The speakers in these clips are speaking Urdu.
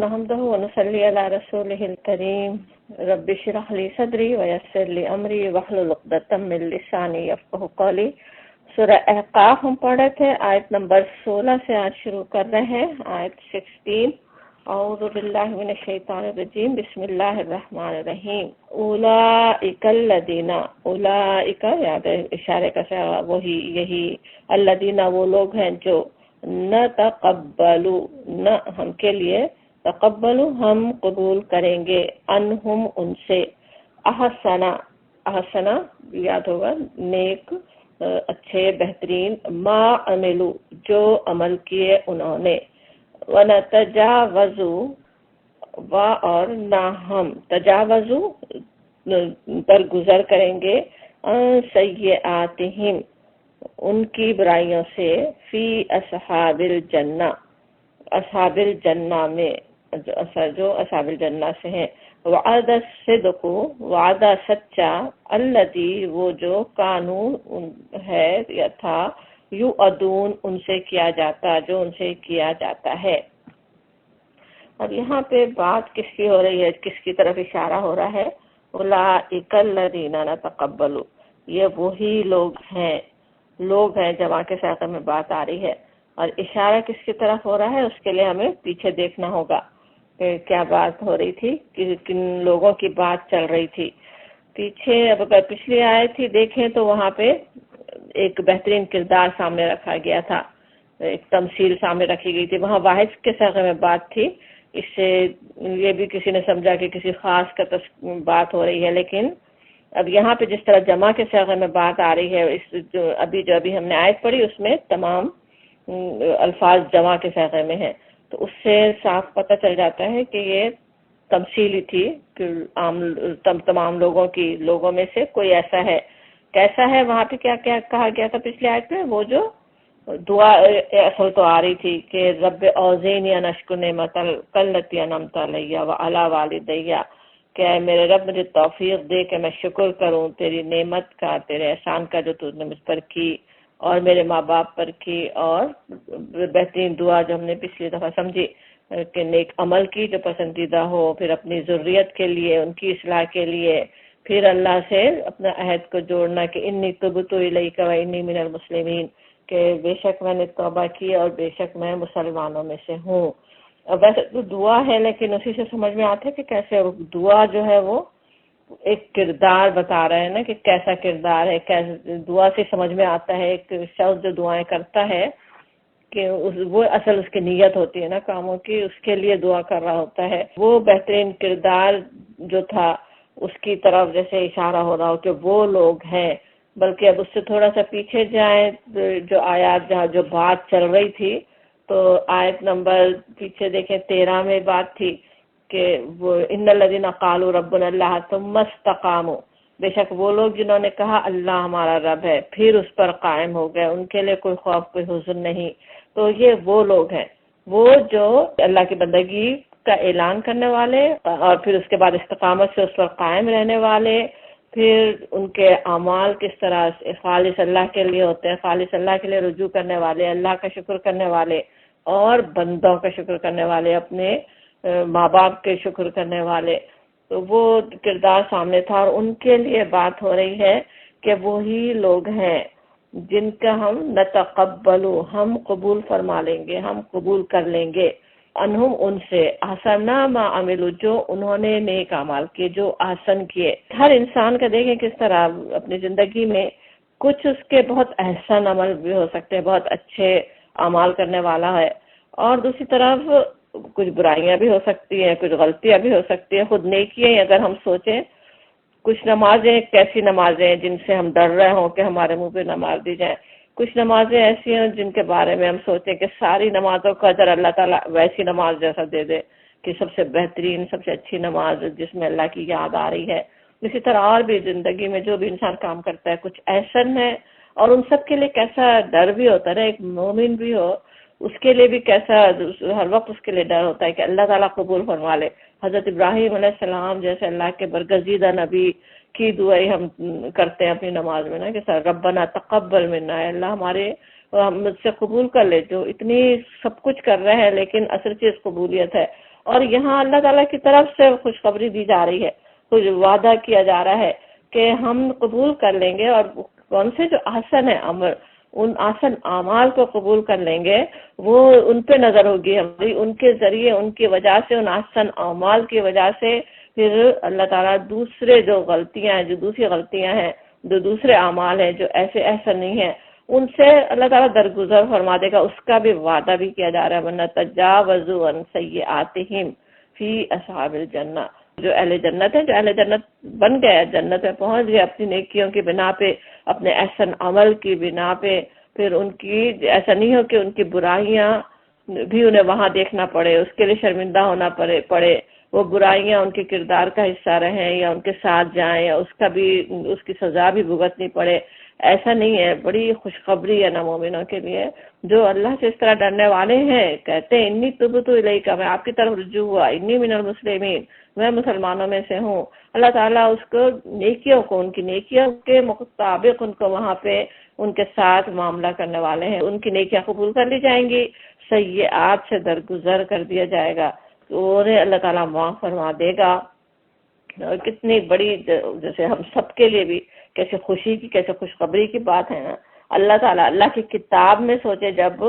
نحمده ونصلي على رسوله الكريم رب اشرح لي صدري ويسر لي امری واحلل عقدۃ من لسانی یفقهوا قولی۔ سورہ احقاف ہم پڑھ رہے تھے، آیت نمبر 16 سے آج شروع کر رہے ہیں، آیت 16۔ اعوذ باللہ من الشیطان الرجیم، بسم اللہ الرحمن الرحیم۔ اولئک الذین، اولئک یاد ہے اشارے کا سیغہ وہی یہی، الذین وہ لوگ ہیں جو نہ تقبلو نہ ہم کے لیے، تقبلو ہم قبول کریں گے، انہم ان سے، احسنا، احسنا یاد ہوگا نیک، اچھے، بہترین، ما عملو جو عمل کیے انہوں نے، ونتجاوزو و اور نہ ہم تجاوزو درگزر کریں گے، سیئاتہم ان کی برائیوں سے، فی اصحاب الجنہ اصحاب الجنہ میں، جو اصحاب الجنہ سے ہیں، وعد الصدق وعدہ سچا، الذی وہ جو کانو ہے یا تھا، یؤدون ان سے کیا جاتا، جو ان سے کیا جاتا ہے۔ اب یہاں پہ بات کس کی ہو رہی ہے، کس کی طرف اشارہ ہو رہا ہے؟ اولئک الذین نتقبل، یہ وہی لوگ ہیں جمع کے سیاق میں بات آ رہی ہے، اور اشارہ کس کی طرف ہو رہا ہے اس کے لیے ہمیں پیچھے دیکھنا ہوگا کہ کیا بات ہو رہی تھی، کن لوگوں کی بات چل رہی تھی پیچھے۔ اب اگر پچھلی آئی تھی دیکھیں تو وہاں پہ ایک بہترین کردار سامنے رکھا گیا تھا، ایک تمثیل سامنے رکھی گئی تھی، وہاں واحد کے سیاق میں بات تھی، اس سے یہ بھی کسی نے سمجھا کہ کسی خاص کا بات ہو رہی ہے، لیکن اب یہاں پہ جس طرح جمع کے صیغے میں بات آ رہی ہے، اس جو ابھی ہم نے آیت پڑھی اس میں تمام الفاظ جمع کے صیغے میں ہیں، تو اس سے صاف پتہ چل جاتا ہے کہ یہ تمثیلی تھی کہ تمام لوگوں میں سے کوئی ایسا ہے، کیسا ہے۔ وہاں پہ کیا کیا کہا گیا تھا پچھلی آیت میں؟ وہ جو دعا اصل تو آ رہی تھی کہ رب اوزینی ان اشکر نعمتک التی انعمت علی وعلی والدی، کہ میرے رب مجھے توفیق دے کہ میں شکر کروں تیری نعمت کا، تیرے احسان کا جو تو نے مجھ پر کی اور میرے ماں باپ پر کی، اور بہترین دعا جو ہم نے پچھلی دفعہ سمجھی کہ نیک عمل کی جو پسندیدہ ہو، پھر اپنی ضروریت کے لیے، ان کی اصلاح کے لیے، پھر اللہ سے اپنا عہد کو جوڑنا کہ انی تبت الیک و انی من المسلمین، کہ بے شک میں نے توبہ کی اور بے شک میں مسلمانوں میں سے ہوں۔ ویسے تو دعا ہے لیکن اسی سے سمجھ میں آتا ہے کہ کیسے دعا جو ہے وہ ایک کردار بتا رہے ہیں نا کہ کیسا کردار ہے، کیسے دعا سے سمجھ میں آتا ہے ایک شخص جو دعائیں کرتا ہے کہ وہ اصل اس کی نیت ہوتی ہے نا کاموں کی، اس کے لیے دعا کر رہا ہوتا ہے۔ وہ بہترین کردار جو تھا اس کی طرف جیسے اشارہ ہو رہا ہو کہ وہ لوگ ہیں، بلکہ اب اس سے تھوڑا سا پیچھے جائیں جو آیات جہاں جو بات چل رہی تھی، تو آیت نمبر پیچھے دیکھیں 13 میں بات تھی کہ وہ ان الذین قالوا ربنا اللہ ثم استقاموا، بے شک وہ لوگ جنہوں نے کہا اللہ ہمارا رب ہے پھر اس پر قائم ہو گئے، ان کے لیے کوئی خوف کوئی حزن نہیں۔ تو یہ وہ لوگ ہیں، وہ جو اللہ کی بندگی کا اعلان کرنے والے اور پھر اس کے بعد استقامت سے اس پر قائم رہنے والے، پھر ان کے اعمال کس طرح خالص اللہ کے لیے ہوتے ہیں، خالص اللہ کے لیے رجوع کرنے والے، اللہ کا شکر کرنے والے اور بندوں کا شکر کرنے والے، اپنے ماں باپ کے شکر کرنے والے۔ تو وہ کردار سامنے تھا، اور ان کے لیے بات ہو رہی ہے کہ وہی لوگ ہیں جن کا ہم نتقبلو ہم قبول فرما لیں گے، ہم قبول کر لیں گے، انہم ان سے، احسنا ما عملو جو انہوں نے نیک اعمال کیے، جو احسن کیے۔ ہر انسان کا دیکھیں کس طرح اپنی زندگی میں کچھ اس کے بہت احسن عمل بھی ہو سکتے ہیں، بہت اچھے اعمال کرنے والا ہے، اور دوسری طرف کچھ برائیاں بھی ہو سکتی ہیں، کچھ غلطیاں بھی ہو سکتی ہیں، خود نیکیاں اگر ہم سوچیں، کچھ نمازیں کیسی نمازیں ہیں جن سے ہم ڈر رہے ہوں کہ ہمارے منہ پہ نماز دی جائیں، کچھ نمازیں ایسی ہیں جن کے بارے میں ہم سوچیں کہ ساری نمازوں کا اجر اللہ تعالیٰ ویسی نماز جیسا دے دے کہ سب سے بہترین سب سے اچھی نماز جس میں اللہ کی یاد آ رہی ہے۔ اسی طرح اور بھی زندگی میں جو بھی انسان کام کرتا ہے کچھ احسن ہے، اور ان سب کے لیے کیسا ڈر بھی ہوتا ہے، ایک مومن بھی ہو اس کے لیے بھی کیسا ہر وقت اس کے لیے ڈر ہوتا ہے کہ اللہ تعالیٰ قبول فرما لے۔ حضرت ابراہیم علیہ السلام جیسے اللہ کے برگزیدہ نبی کی دعائیں ہم کرتے ہیں اپنی نماز میں نا کہ ربنا تقبل منا، اے اللہ ہمارے مجھ سے قبول کر لے، جو اتنی سب کچھ کر رہے ہیں لیکن اصل چیز قبولیت ہے۔ اور یہاں اللہ تعالیٰ کی طرف سے خوشخبری دی جا رہی ہے، کچھ وعدہ کیا جا رہا ہے کہ ہم قبول کر لیں گے، اور کون سے جو احسن ہے عمل، ان احسن اعمال کو قبول کر لیں گے، وہ ان پہ نظر ہوگی ہماری، ان کے ذریعے، ان کی وجہ سے، ان احسن اعمال کی وجہ سے پھر اللہ تعالیٰ دوسرے جو غلطیاں ہیں، جو دوسری غلطیاں ہیں، جو دوسرے اعمال ہیں جو ایسے ایسا نہیں ہیں، ان سے اللہ تعالیٰ درگزر فرما دے گا۔ اس کا بھی وعدہ بھی کیا جا رہا ہے، وَنَّ تَجَاوَزُوا عَنْ سَيِّئَاتِهِمْ فِي أَصْحَابِ الْجَنَّةِ، جو اہل جنت ہیں، جو اہل جنت بن گئے، جنت میں پہنچ گئے اپنی نیکیوں کی بنا پہ، اپنے احسن عمل کی بنا پہ، پھر ان کی ایسا نہیں ہو کہ ان کی برائیاں بھی انہیں وہاں دیکھنا پڑے، اس کے لیے شرمندہ ہونا پڑے، وہ برائیاں ان کے کردار کا حصہ رہیں یا ان کے ساتھ جائیں یا اس کی سزا بھی بھگتنی پڑے، ایسا نہیں ہے۔ بڑی خوشخبری ہے نا مومنوں کے لیے جو اللہ سے اس طرح ڈرنے والے ہیں، کہتے ہیں انی تبت الیک، میں آپ کی طرف رجوع ہوا، انی من المسلمین، میں مسلمانوں میں سے ہوں۔ اللہ تعالیٰ اس کو نیکیوں کو، ان کی نیکیوں کے مطابق ان کو وہاں پہ ان کے ساتھ معاملہ کرنے والے ہیں، ان کی نیکیاں قبول کر لی جائیں گی، سیئات سے درگزر کر دیا جائے گا، تو انہیں اللہ تعالیٰ معاف فرما دے گا۔ اور کتنی بڑی، جیسے ہم سب کے لیے بھی کیسے خوشی کی، کیسے خوشخبری کی بات ہے نا۔ اللہ تعالیٰ اللہ کی کتاب میں سوچے جب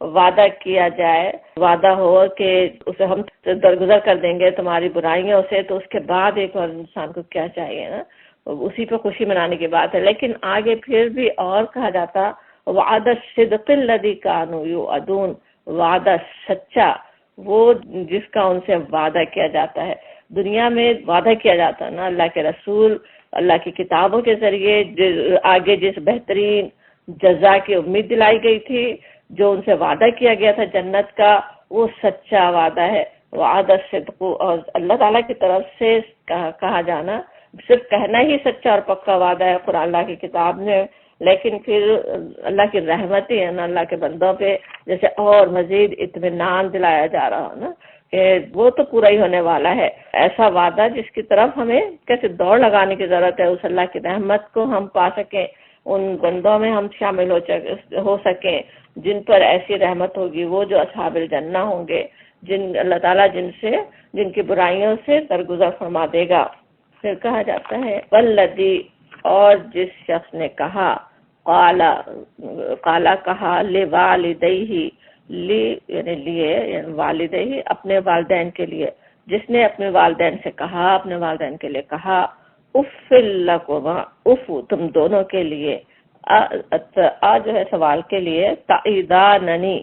وعدہ کیا جائے، وعدہ ہو کہ اسے ہم درگزر کر دیں گے تمہاری برائیوں سے، تو اس کے بعد ایک اور انسان کو کیا چاہیے نا، اسی پہ خوشی منانے کی بات ہے۔ لیکن آگے پھر بھی اور کہا جاتا وعدہ الصدق الذی کانوا یوعدون، وعدہ سچا، وہ جس کا ان سے وعدہ کیا جاتا ہے۔ دنیا میں وعدہ کیا جاتا ہے نا اللہ کے رسول، اللہ کی کتابوں کے ذریعے آگے جس بہترین جزا کی امید دلائی گئی تھی، جو ان سے وعدہ کیا گیا تھا جنت کا، وہ سچا وعدہ ہے، وعدہ صدق۔ اور اللہ تعالیٰ کی طرف سے کہا جانا، صرف کہنا ہی سچا اور پکا وعدہ ہے قرآن اللہ کی کتاب میں، لیکن پھر اللہ کی رحمتیں ہیں نا اللہ کے بندوں پہ، جیسے اور مزید اطمینان دلایا جا رہا نا کہ وہ تو پورا ہی ہونے والا ہے۔ ایسا وعدہ جس کی طرف ہمیں کیسے دوڑ لگانے کی ضرورت ہے، اس اللہ کی رحمت کو ہم پا سکیں، ان بندوں میں ہم شامل ہو سکیں جن پر ایسی رحمت ہوگی، وہ جو اصحاب الجنہ ہوں گے، جن اللہ تعالیٰ جن کی برائیوں سے درگزر فرما دے گا۔ پھر کہا جاتا ہے والذی، اور جس شخص نے کہا، قالا کہا، لوالدیہ، یعنی لیے، یعنی والدیہ اپنے والدین کے لیے، جس نے اپنے والدین سے کہا، اپنے والدین کے لیے کہا، اف لکما، اف تم دونوں کے لیے، جو ہے سوال کے لیے، تعیداننی،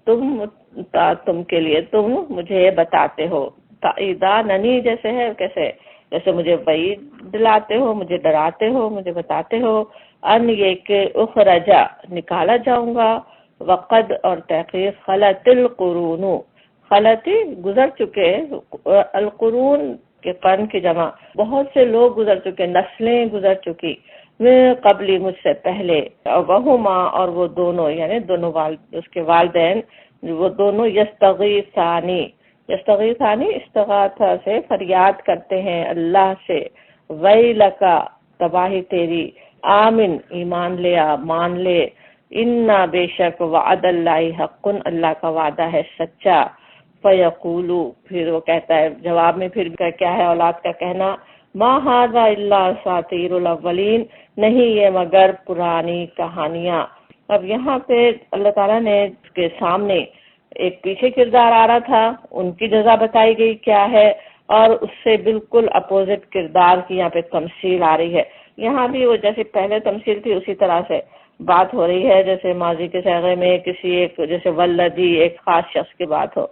تم کے لیے، تم مجھے بتاتے ہو، تعیداننی جیسے ہے، جیسے مجھے وعید دلاتے ہو، مجھے ڈراتے ہو، مجھے بتاتے ہو، ان یہ کہ اخرجا، نکالا جاؤں گا، وقد، اور تحقیق، خلط القرون، خلط گزر چکے، القرون کے قرن کی جمع، بہت سے لوگ گزر چکے، نسلیں گزر چکی، میں قبلی، مجھ سے پہلے، وہما، اور وہ دونوں، یعنی دونوں اس کے والدین، وہ دونوں، یستغیثانی، استغاثہ سے فریاد کرتے ہیں اللہ سے، ویلکا، تباہی تیری، آمن، ایمان لے، مان لے، انا، بے شک، وعد اللہ حق، اللہ کا وعدہ ہے سچا، فیقولو، پھر وہ کہتا ہے جواب میں، پھر کیا ہے اولاد کا کہنا، ما ھذا الا اساطیر الاولین، نہیں یہ مگر پرانی کہانیاں۔ اب یہاں پہ اللہ تعالیٰ نے اس کے سامنے ایک پیچھے کردار آ رہا تھا، ان کی جزا بتائی گئی کیا ہے، اور اس سے بالکل اپوزٹ کردار کی یہاں پہ تمثیل آ رہی ہے۔ یہاں بھی وہ جیسے پہلے تمثیل تھی اسی طرح سے بات ہو رہی ہے، جیسے ماضی کے صیغے میں کسی ایک، جیسے ولدی، ایک خاص شخص کی بات ہو،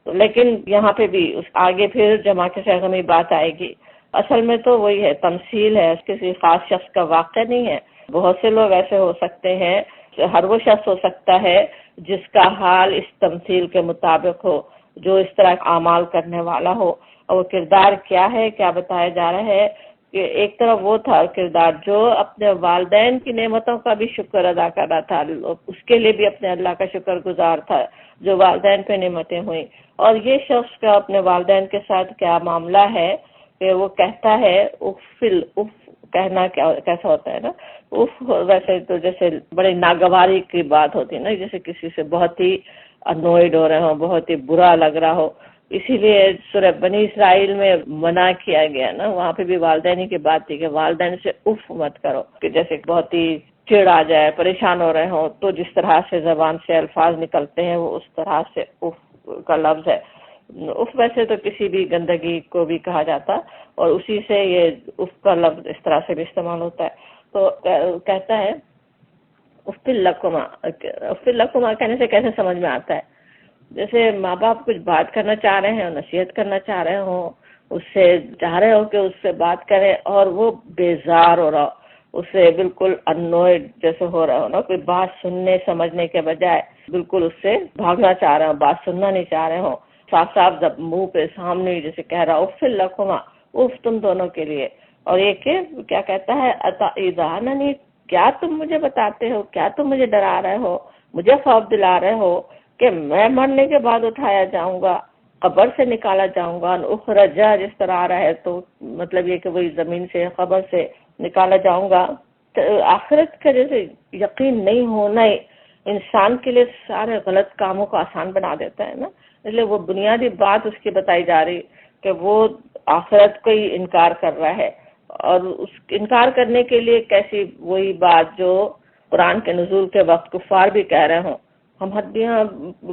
لیکن یہاں پہ بھی اس آگے پھر جمع کے صیغے میں بات آئے گی۔ اصل میں تو وہی ہے، تمثیل ہے، کسی خاص شخص کا واقعہ نہیں ہے۔ بہت سے لوگ ایسے ہو سکتے ہیں، ہر وہ شخص ہو سکتا ہے جس کا حال اس تمثیل کے مطابق ہو، جو اس طرح اعمال کرنے والا ہو، اور وہ کردار کیا ہے، کیا بتایا جا رہا ہے کہ ایک طرف وہ تھا کردار جو اپنے والدین کی نعمتوں کا بھی شکر ادا کر رہا تھا، اس کے لیے بھی اپنے اللہ کا شکر گزار تھا جو والدین پہ نعمتیں ہوئیں، اور یہ شخص کا اپنے والدین کے ساتھ کیا معاملہ ہے کہ وہ کہتا ہے اف کہنا کیسا ہوتا ہے نا، اف ویسے تو جیسے بڑے ناگواری کی بات ہوتی ہے نا، جیسے کسی سے بہت ہی انوائڈ ہو رہے ہوں، بہت ہی برا لگ رہا ہو، اسی لیے سورہ بنی اسرائیل میں منع کیا گیا نا، وہاں پہ بھی والدین کی بات تھی کہ والدین سے اف مت کرو، کہ جیسے بہت ہی چڑ آ جائے، پریشان ہو رہے ہوں تو جس طرح سے زبان سے الفاظ نکلتے ہیں وہ اس طرح سے اف کا لفظ ہے۔ اف ویسے تو کسی بھی گندگی کو بھی کہا جاتا، اور اسی سے یہ اف کا لفظ اس طرح سے بھی استعمال ہوتا ہے۔ تو کہتا ہے اف لکما، اف لکما کہنے سے کیسے سمجھ میں آتا ہے؟ جیسے ماں باپ کچھ بات کرنا چاہ رہے ہیں، نصیحت کرنا چاہ رہے ہوں، اس سے چاہ رہے ہو کہ اس سے بات کرے اور وہ بیزار ہو رہا ہو، اس سے بالکل انوائڈ جیسے ہو رہا ہو نا، کوئی بات سننے سمجھنے کے بجائے بالکل اس سے بھاگنا چاہ رہے ہوں، بات سننا نہیں چاہ رہے ہوں، صاف صاف جب منہ پہ سامنے جیسے کہہ رہا اف لکما، اف تم دونوں کے لیے۔ اور یہ کہ کیا کہتا ہے اتعیذاننی، کیا تم مجھے بتاتے ہو، کیا تم مجھے ڈرا رہے ہو، مجھے خوف دلا رہے ہو کہ میں مرنے کے بعد اٹھایا جاؤں گا، قبر سے نکالا جاؤں گا، اخرجا جس طرح آ رہا ہے تو مطلب یہ کہ وہی زمین سے قبر سے نکالا جاؤں گا۔ تو آخرت کا جیسے یقین نہیں ہونا ہی انسان کے لیے سارے غلط کاموں کو آسان بنا دیتا ہے نا، اس لیے وہ بنیادی بات اس کی بتائی جا رہی کہ وہ آخرت کو ہی انکار کر رہا ہے، اور اس انکار کرنے کے لیے کیسی وہی بات جو قرآن کے نزول کے وقت کفار بھی کہہ رہے ہوں، ہم ہڈیاں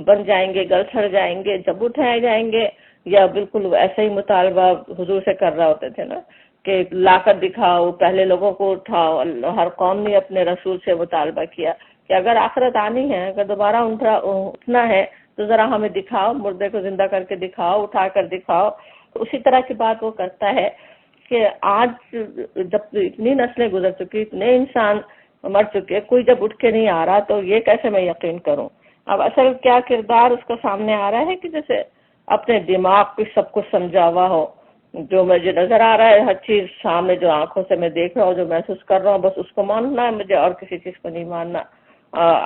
بن جائیں گے، گل سڑ جائیں گے جب اٹھائے جائیں گے، یا بالکل ایسا ہی مطالبہ حضور سے کر رہا ہوتے تھے نا کہ لا کر دکھاؤ، پہلے لوگوں کو اٹھاؤ۔ ہر قوم نے اپنے رسول سے مطالبہ کیا کہ اگر آخرت آنی ہے، اگر دوبارہ اٹھنا ہے تو ذرا ہمیں دکھاؤ، مردے کو زندہ کر کے دکھاؤ، اٹھا کر دکھاؤ۔ اسی طرح کی بات وہ کرتا ہے کہ آج جب اتنی نسلیں گزر چکی، اتنے انسان مر چکے، کوئی جب اٹھ کے نہیں آ رہا تو یہ کیسے میں یقین کروں؟ اب اصل کیا کردار اس کا سامنے آ رہا ہے کہ جیسے اپنے دماغ کو سب کچھ سمجھا ہوا ہو، جو مجھے نظر آ رہا ہے ہر چیز سامنے، جو آنکھوں سے میں دیکھ رہا ہوں، جو محسوس کر رہا ہوں، بس اس کو ماننا ہے مجھے اور کسی چیز کو نہیں ماننا۔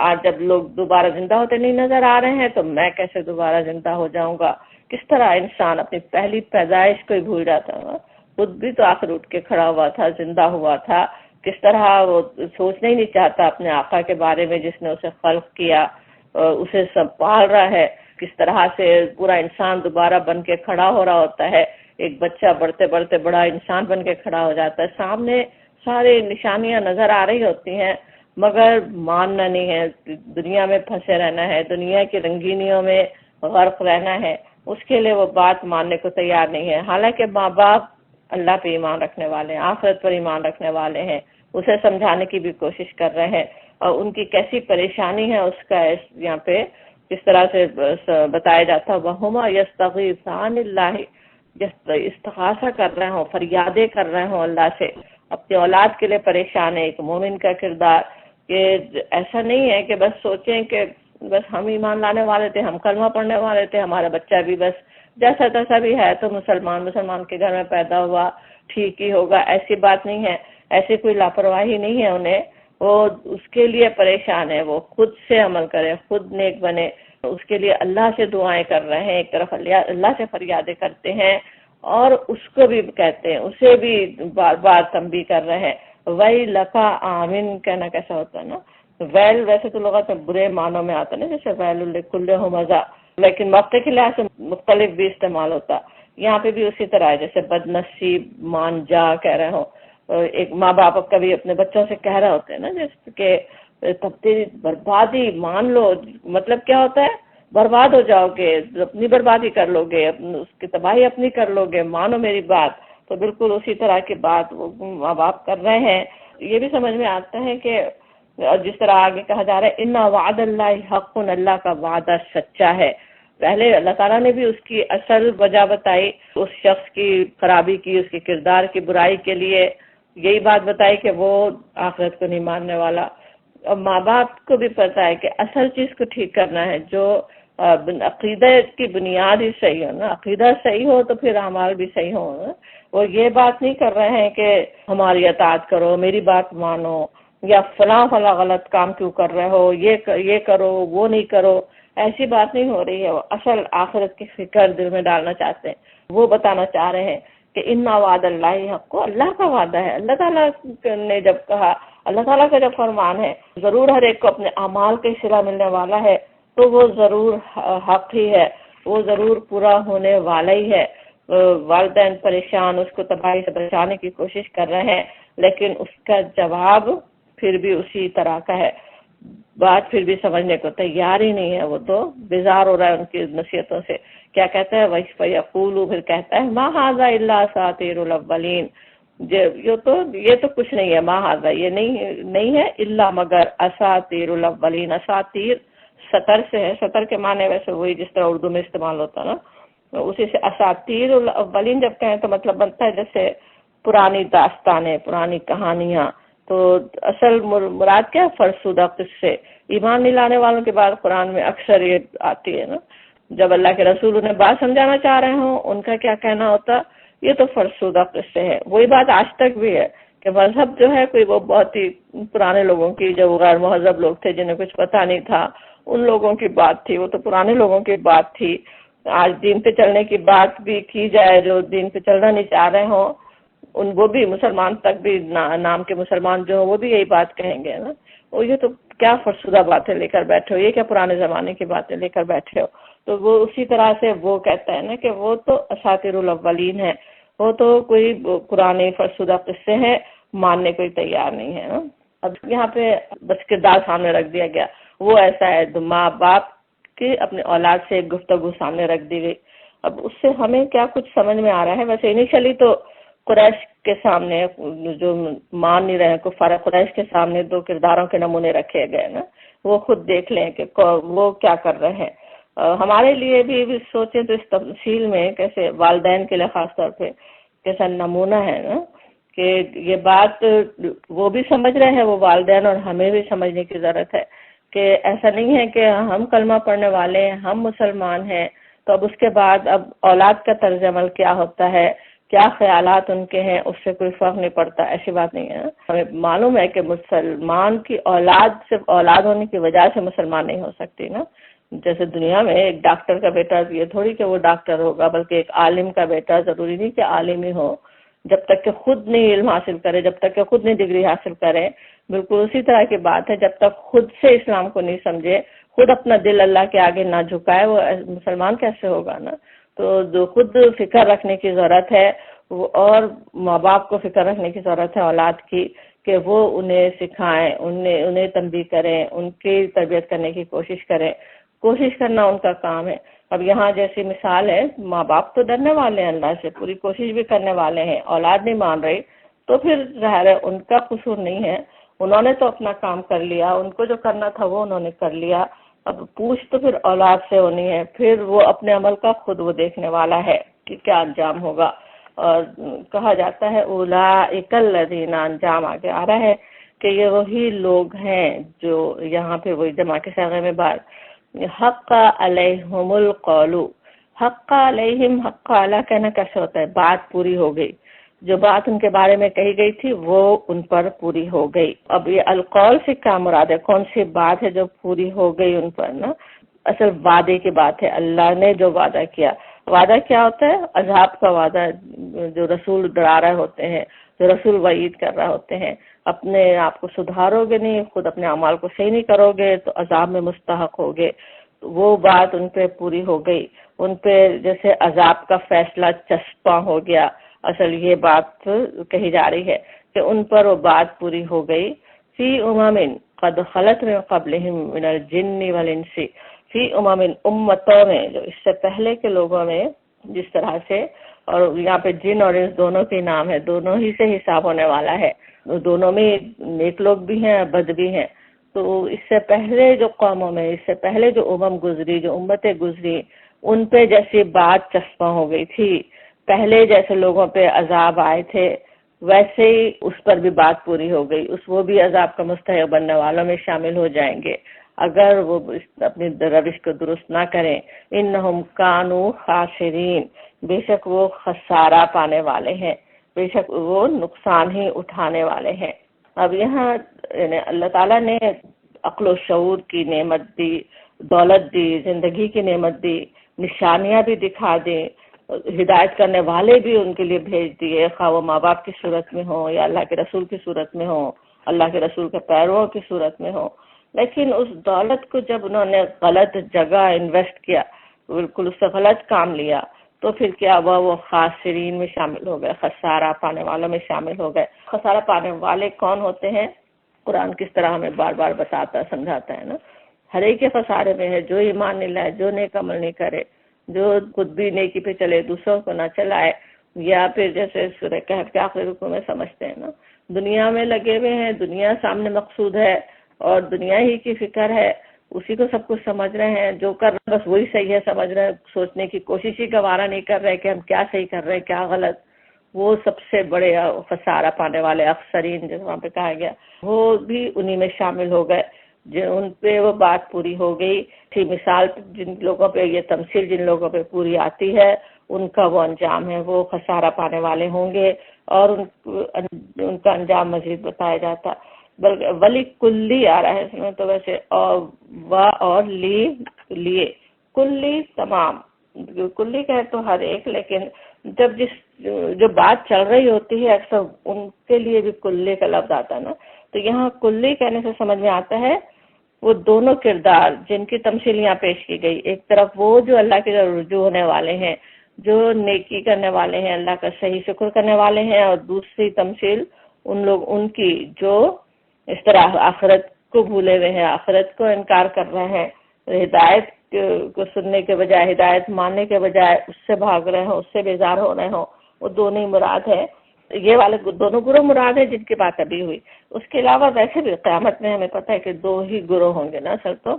آج جب لوگ دوبارہ زندہ ہوتے نہیں نظر آ رہے ہیں تو میں کیسے دوبارہ زندہ ہو جاؤں گا؟ کس طرح انسان اپنی پہلی پیدائش کو ہی بھول جاتا ہے؟ خود بھی تو آخر اٹھ کے کھڑا ہوا تھا، زندہ ہوا تھا، کس طرح وہ سوچنا ہی نہیں چاہتا اپنے آقا کے بارے میں جس نے اسے خلق کیا، اسے سب پال رہا ہے، کس طرح سے پورا انسان دوبارہ بن کے کھڑا ہو رہا ہوتا ہے، ایک بچہ بڑھتے بڑھتے بڑا انسان بن کے کھڑا ہو جاتا ہے، سامنے سارے نشانیاں نظر آ رہی ہوتی ہیں، مگر ماننا نہیں ہے، دنیا میں پھنسے رہنا ہے، دنیا کی رنگینیوں میں غرق رہنا ہے، اس کے لیے وہ بات ماننے کو تیار نہیں ہے۔ حالانکہ ماں باپ اللہ پہ ایمان رکھنے والے ہیں، آخرت پر ایمان رکھنے والے ہیں، اسے سمجھانے کی بھی کوشش کر رہے ہیں، اور ان کی کیسی پریشانی ہے اس کا یہاں پہ کس طرح سے بتایا جاتا ہے، وَهُمَا يَسْتَغِيثَانِ اللَّهِ، استغاثہ کر رہے ہوں، فریادیں کر رہے ہوں اللہ سے، اپنی اولاد کے لیے پریشان ہے۔ ایک مومن کا کردار کہ ایسا نہیں ہے کہ بس سوچیں کہ بس ہم ایمان لانے والے تھے، ہم کلمہ پڑھنے والے تھے، ہمارا بچہ بھی بس جیسا تیسا بھی ہے تو مسلمان کے گھر میں پیدا ہوا، ٹھیک ہی ہوگا، ایسی بات نہیں ہے، ایسی کوئی لاپرواہی نہیں ہے انہیں، وہ اس کے لیے پریشان ہے، وہ خود سے عمل کرے، خود نیک بنے، اس کے لیے اللہ سے دعائیں کر رہے ہیں، ایک طرف اللہ سے فریادیں کرتے ہیں، اور اس کو بھی کہتے ہیں، اسے بھی بار بار تنبیہ کر رہے ہیں۔ وَإِلَّ لَكَ آمِن کہنا کیسا ہوتا ہے نا، ویل ویسے تو لغت میں برے معنوں میں آتا ہے نا، جیسے ویل لکل ہمزہ، لیکن موقع کے لحاظ سے مختلف بھی استعمال ہوتا، یہاں پہ بھی اسی طرح ہے، جیسے بد نصیب، مان جا کہہ رہے ہوں، ایک ماں باپ کبھی اپنے بچوں سے کہہ رہے ہوتے ہیں نا، جیسے کہ تب تیری بربادی مان لو، مطلب کیا ہوتا ہے؟ برباد ہو جاؤ گے، اپنی بربادی کر لو گے، اس کی تباہی اپنی کر لو گے، مانو میری بات۔ تو بالکل اسی طرح کی بات وہ ماں باپ کر رہے ہیں۔ یہ بھی سمجھ میں آتا ہے کہ جس طرح آگے کہا جا رہا ہے ان وعد اللہ حق، اللہ کا وعدہ سچا ہے۔ پہلے اللہ تعالیٰ نے بھی اس کی اصل وجہ بتائی، اس شخص کی خرابی کی، اس کے کردار کی برائی کے لیے یہی بات بتائی کہ وہ آخرت کو نہیں ماننے والا۔ اور ماں باپ کو بھی پتہ ہے کہ اصل چیز کو ٹھیک کرنا ہے، جو عقیدہ کی بنیاد ہی صحیح ہو نا، عقیدہ صحیح ہو تو پھر اعمال بھی صحیح ہوں۔ وہ یہ بات نہیں کر رہے ہیں کہ ہماری اطاعت کرو، میری بات مانو، یا فلاں فلاں غلط کام کیوں کر رہے ہو، یہ کرو وہ نہیں کرو، ایسی بات نہیں ہو رہی ہے۔ وہ اصل آخرت کی فکر دل میں ڈالنا چاہتے ہیں، وہ بتانا چاہ رہے ہیں کہ ان وعد اللہ حق کو، اللہ کا وعدہ ہے، اللہ تعالیٰ نے جب کہا، اللہ تعالیٰ کا جب فرمان ہے، ضرور ہر ایک کو اپنے اعمال کا صلہ ملنے والا ہے، تو وہ ضرور حق ہی ہے۔ وہ ضرور پورا ہونے والا ہی ہے. والدین پریشان، اس کو تباہی سے بچانے کی کوشش کر رہے ہیں، لیکن اس کا جواب پھر بھی اسی طرح کا ہے. بات پھر بھی سمجھنے کو تیار ہی نہیں ہے، وہ تو بیزار ہو رہا ہے ان کی نصیحتوں سے. کیا کہتا ہے وَيَقُولُ، پھر کہتا ہے مَا هَذَا إِلَّا أَسَاطِيرُ الْأَوَّلِينَ، یہ تو کچھ نہیں ہے، ما ہاذا یہ نہیں ہے، الا مگر اساطیر الاولین. اساطیر سطر سے ہے، سطر کے معنی ویسے وہی جس طرح اردو میں استعمال ہوتا نا، اسی سے اساطیر الاولین جب کہیں تو مطلب بنتا ہے جیسے پرانی داستانیں، پرانی کہانیاں. تو اصل مراد کیا، فرسودہ قصے. ایمان نہیں لانے والوں کے بعد قرآن میں اکثر یہ آتی ہے نا، جب اللہ کے رسول انہیں بات سمجھانا چاہ رہے ہوں، ان کا کیا کہنا ہوتا، یہ تو فرسودہ قصے ہے. وہی بات آج تک بھی ہے کہ مذہب جو ہے کوئی وہ بہت ہی پرانے لوگوں کی، جو غیر مہذب لوگ تھے جنہیں کچھ پتہ نہیں تھا، ان لوگوں کی بات تھی. وہ تو پرانے لوگوں کی بات تھی. آج دین پہ چلنے کی بات بھی کی جائے، جو دین پہ چلنا نہیں چاہ رہے ہوں، وہ بھی مسلمان تک بھی نام کے مسلمان جو ہوں وہ بھی یہی بات کہیں گے نا. وہ یہ تو کیا فرسودہ باتیں لے کر بیٹھے ہو، یہ کیا پرانے زمانے کی باتیں لے کر بیٹھے ہو. تو وہ اسی طرح سے وہ کہتا ہے نا کہ وہ تو اساطیر الاولین ہے، وہ تو کوئی پرانے فرسودہ قصے ہیں، ماننے کو تیار نہیں ہے. اب یہاں پہ بس کردار سامنے رکھ دیا گیا. وہ ایسا ہے تو ماں باپ کی اپنے اولاد سے ایک گفتگو سامنے رکھ دی گئی. اب اس سے ہمیں کیا کچھ سمجھ میں آ رہا ہے. ویسے انیشلی تو قریش کے سامنے جو مان نہیں رہے کفار قریش کے سامنے دو کرداروں کے نمونے رکھے گئے نا، وہ خود دیکھ لیں کہ وہ کیا کر رہے ہیں. ہمارے لیے بھی سوچیں تو اس تفصیل میں کیسے والدین کے لیے خاص طور پہ کیسا نمونہ ہے نا، کہ یہ بات وہ بھی سمجھ رہے ہیں، وہ والدین، اور ہمیں بھی سمجھنے کی ضرورت ہے کہ ایسا نہیں ہے کہ ہم کلمہ پڑھنے والے ہیں، ہم مسلمان ہیں تو اب اس کے بعد اب اولاد کا طرز عمل کیا ہوتا ہے، کیا خیالات ان کے ہیں، اس سے کوئی فرق نہیں پڑتا. ایسی بات نہیں ہے. ہمیں معلوم ہے کہ مسلمان کی اولاد صرف اولاد ہونے کی وجہ سے مسلمان نہیں ہو سکتی نا. جیسے دنیا میں ایک ڈاکٹر کا بیٹا یہ تھوڑی کہ وہ ڈاکٹر ہوگا، بلکہ ایک عالم کا بیٹا ضروری نہیں کہ عالم ہی ہو، جب تک کہ خود نہیں علم حاصل کرے، جب تک کہ خود نہیں ڈگری حاصل کرے. بالکل اسی طرح کی بات ہے، جب تک خود سے اسلام کو نہیں سمجھے، خود اپنا دل اللہ کے آگے نہ جھکائے، وہ مسلمان کیسے ہوگا نا. تو جو خود فکر رکھنے کی ضرورت ہے، اور ماں باپ کو فکر رکھنے کی ضرورت ہے اولاد کی، کہ وہ انہیں سکھائیں، انہیں تنبیہ کریں، ان کی تربیت کرنے کی کوشش کریں. کوشش کرنا ان کا کام ہے. اب یہاں جیسی مثال ہے، ماں باپ تو ڈرنے والے ہیں اللہ سے، پوری کوشش بھی کرنے والے ہیں، اولاد نہیں مان رہی تو پھر ظاہر ہے ان کا قصور نہیں ہے. انہوں نے تو اپنا کام کر لیا، ان کو جو کرنا تھا وہ انہوں نے کر لیا. اب پوچھ تو پھر اولاد سے ہونی ہے، پھر وہ اپنے عمل کا خود وہ دیکھنے والا ہے کہ کیا انجام ہوگا. اور کہا جاتا ہے اولئک الذین، انجام آگے آ رہا ہے کہ یہ وہی لوگ ہیں جو یہاں پہ وہی جمع کے صیغے میں بات حق علیہم القول. حق علیہم، حق علی کہنا کیسے ہوتا ہے، بات پوری ہو گئی، جو بات ان کے بارے میں کہی گئی تھی وہ ان پر پوری ہو گئی. اب یہ القول سے کیا مراد ہے، کون سی بات ہے جو پوری ہو گئی ان پر نا. اصل وعدے کی بات ہے، اللہ نے جو وعدہ کیا. وعدہ کیا ہوتا ہے، عذاب کا وعدہ، جو رسول ڈرا رہے ہوتے ہیں، جو رسول وعید کر رہے ہوتے ہیں. اپنے آپ کو سدھارو گے نہیں، خود اپنے اعمال کو صحیح نہیں کرو گے تو عذاب میں مستحق ہوگے. وہ بات ان پہ پوری ہو گئی. ان پہ جیسے عذاب کا فیصلہ چسپاں ہو گیا. اصل یہ بات کہی جا رہی ہے کہ ان پر وہ بات پوری ہو گئی. فی امم قد خلت من قبلہم من الجن والانس، فی امم، امتوں میں جو اس سے پہلے کے لوگوں میں جس طرح سے، اور یہاں پہ جن اور انس دونوں کے نام ہے، دونوں ہی سے حساب ہونے والا ہے، دونوں میں نیک لوگ بھی ہیں بد بھی ہیں. تو اس سے پہلے جو قوموں میں، اس سے پہلے جو امم گزری، جو امتیں گزری، ان پہ جیسی بات چسپاں ہو گئی تھی، پہلے جیسے لوگوں پہ عذاب آئے تھے ویسے ہی اس پر بھی بات پوری ہو گئی. وہ بھی عذاب کا مستحق بننے والوں میں شامل ہو جائیں گے اگر وہ اپنی روش کو درست نہ کریں. انہم کانوا خاسرین، بے شک وہ خسارہ پانے والے ہیں، بے شک وہ نقصان ہی اٹھانے والے ہیں. اب یہاں یعنی اللہ تعالیٰ نے عقل و شعور کی نعمت دی، دولت دی، زندگی کی نعمت دی، نشانیاں بھی دکھا دیں، ہدایت کرنے والے بھی ان کے لیے بھیج دیے، خواہ وہ ماں باپ کی صورت میں ہوں یا اللہ کے رسول کی صورت میں ہوں، اللہ کے رسول کے پیرووں کی صورت میں ہوں. لیکن اس دولت کو جب انہوں نے غلط جگہ انویسٹ کیا بالکل اس سے غلط کام لیا تو پھر کیا ہوا، وہ خاسرین میں شامل ہو گئے، خسارہ پانے والوں میں شامل ہو گئے۔ خسارہ پانے والے کون ہوتے ہیں؟ قرآن کس طرح ہمیں بار بار بتاتا سمجھاتا ہے نا، ہر ایک کے خسارے میں ہے، جو ایمان نہیں لائے، جو نیک عمل نہیں کرے، جو خود بھی نیکی پہ چلے دوسروں کو نہ چلائے، یا پھر جیسے سورہ کہف کے آخری رکوع میں سمجھتے ہیں نا، دنیا میں لگے ہوئے ہیں، دنیا سامنے مقصود ہے اور دنیا ہی کی فکر ہے، اسی کو سب کچھ سمجھ رہے ہیں، جو کر رہے ہیں بس وہی صحیح ہے سمجھ رہے ہیں، سوچنے کی کوشش ہی گوارا نہیں کر رہے کہ ہم کیا صحیح کر رہے ہیں کیا غلط۔ وہ سب سے بڑے خسارہ پانے والے اخسرین جیسے وہاں پہ کہا گیا، وہ بھی انہی میں شامل ہو گئے، ان پہ وہ بات پوری ہو گئی تھی۔ مثال جن لوگوں پہ، یہ تمثیل جن لوگوں پہ پوری آتی ہے، ان کا وہ انجام ہے، وہ خسارہ پانے والے ہوں گے، اور ان کا انجام مزید بتایا جاتا۔ بلکہ ولی کلی آ رہا ہے اس میں تو ویسے، اور لیے کلی تمام، کلی کہے تو ہر ایک، لیکن جب جو بات چل رہی ہوتی ہے اکثر ان کے لیے بھی کلی کا لفظ آتا ہے نا، تو یہاں کلی کہنے سے سمجھ میں آتا ہے وہ دونوں کردار جن کی تمثیل یہاں پیش کی گئی، ایک طرف وہ جو اللہ کی طرف رجوع ہونے والے ہیں، جو نیکی کرنے والے ہیں، اللہ کا صحیح شکر کرنے والے ہیں، اور دوسری تمثیل ان کی جو اس طرح آخرت کو بھولے ہوئے ہیں، آخرت کو انکار کر رہے ہیں، ہدایت کو سننے کے بجائے، ہدایت ماننے کے بجائے اس سے بھاگ رہے ہوں، اس سے بیزار ہو رہے ہوں، وہ دونوں ہی مراد ہے۔ یہ والے دونوں گروہ مراد ہے جن کی بات ابھی ہوئی۔ اس کے علاوہ ویسے بھی قیامت میں ہمیں پتہ ہے کہ دو ہی گروہ ہوں گے نا اصل تو،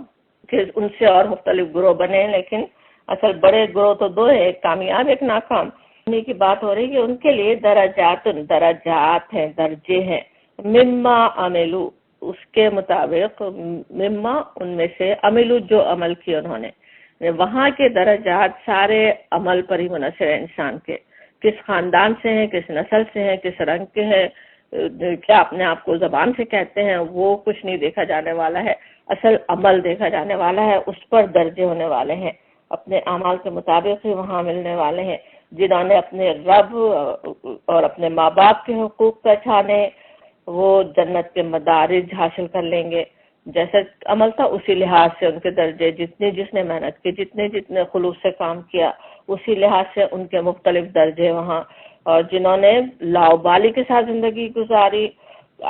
کہ ان سے اور مختلف گروہ بنے ہیں، لیکن اصل بڑے گروہ تو دو ہیں، ایک کامیاب ایک ناکام۔ انہیں کی بات ہو رہی ہے، ان کے لیے درجات ہیں، درجے ہیں، مما عملو، اس کے مطابق، مما ان میں سے، عملو جو عمل کیا انہوں نے، وہاں کے درجات سارے عمل پر ہی منحصر ہے انسان کے، کس خاندان سے ہیں، کس نسل سے ہیں، کس رنگ کے ہیں، کیا اپنے آپ کو زبان سے کہتے ہیں، وہ کچھ نہیں دیکھا جانے والا ہے، اصل عمل دیکھا جانے والا ہے، اس پر درجے ہونے والے ہیں، اپنے اعمال کے مطابق ہی وہاں ملنے والے ہیں۔ جنہوں نے اپنے رب اور اپنے ماں باپ کے حقوق پہچانے، وہ جنت کے مدارج حاصل کر لیں گے، جیسے عمل تھا اسی لحاظ سے ان کے درجے، جس نے محنت کی، جتنے خلوص سے کام کیا، اسی لحاظ سے ان کے مختلف درجے وہاں۔ اور جنہوں نے لاؤبالی کے ساتھ زندگی گزاری،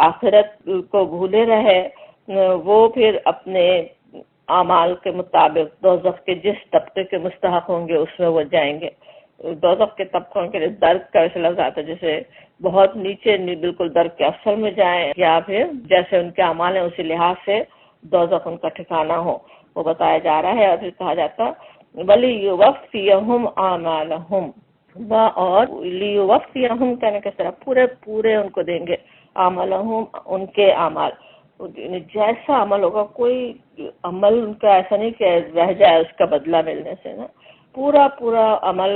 آخرت کو بھولے رہے، وہ پھر اپنے اعمال کے مطابق دوزخ کے جس طبقے کے مستحق ہوں گے اس میں وہ جائیں گے۔ دوزخ کے طبقوں کے لیے درک کا ایسا لفظ آتا ہے جیسے بہت نیچے بالکل درک کے افسر میں جائیں، یا پھر جیسے ان کے اعمال ہیں اسی لحاظ سے دوزخ ان کا ٹھکانہ ہو، وہ بتایا جا رہا ہے۔ اور پھر کہا جاتا وَلِيُوَفِّيَهُمْ أَعْمَالَهُمْ، اور لیوفیہم کہنے کے طرح پورے ان کو دیں گے، اعمالہم ان کے اعمال، جیسا عمل ہوگا، کوئی عمل ان کا ایسا نہیں کہ رہ جائے اس کا بدلہ ملنے سے نا، پورا عمل،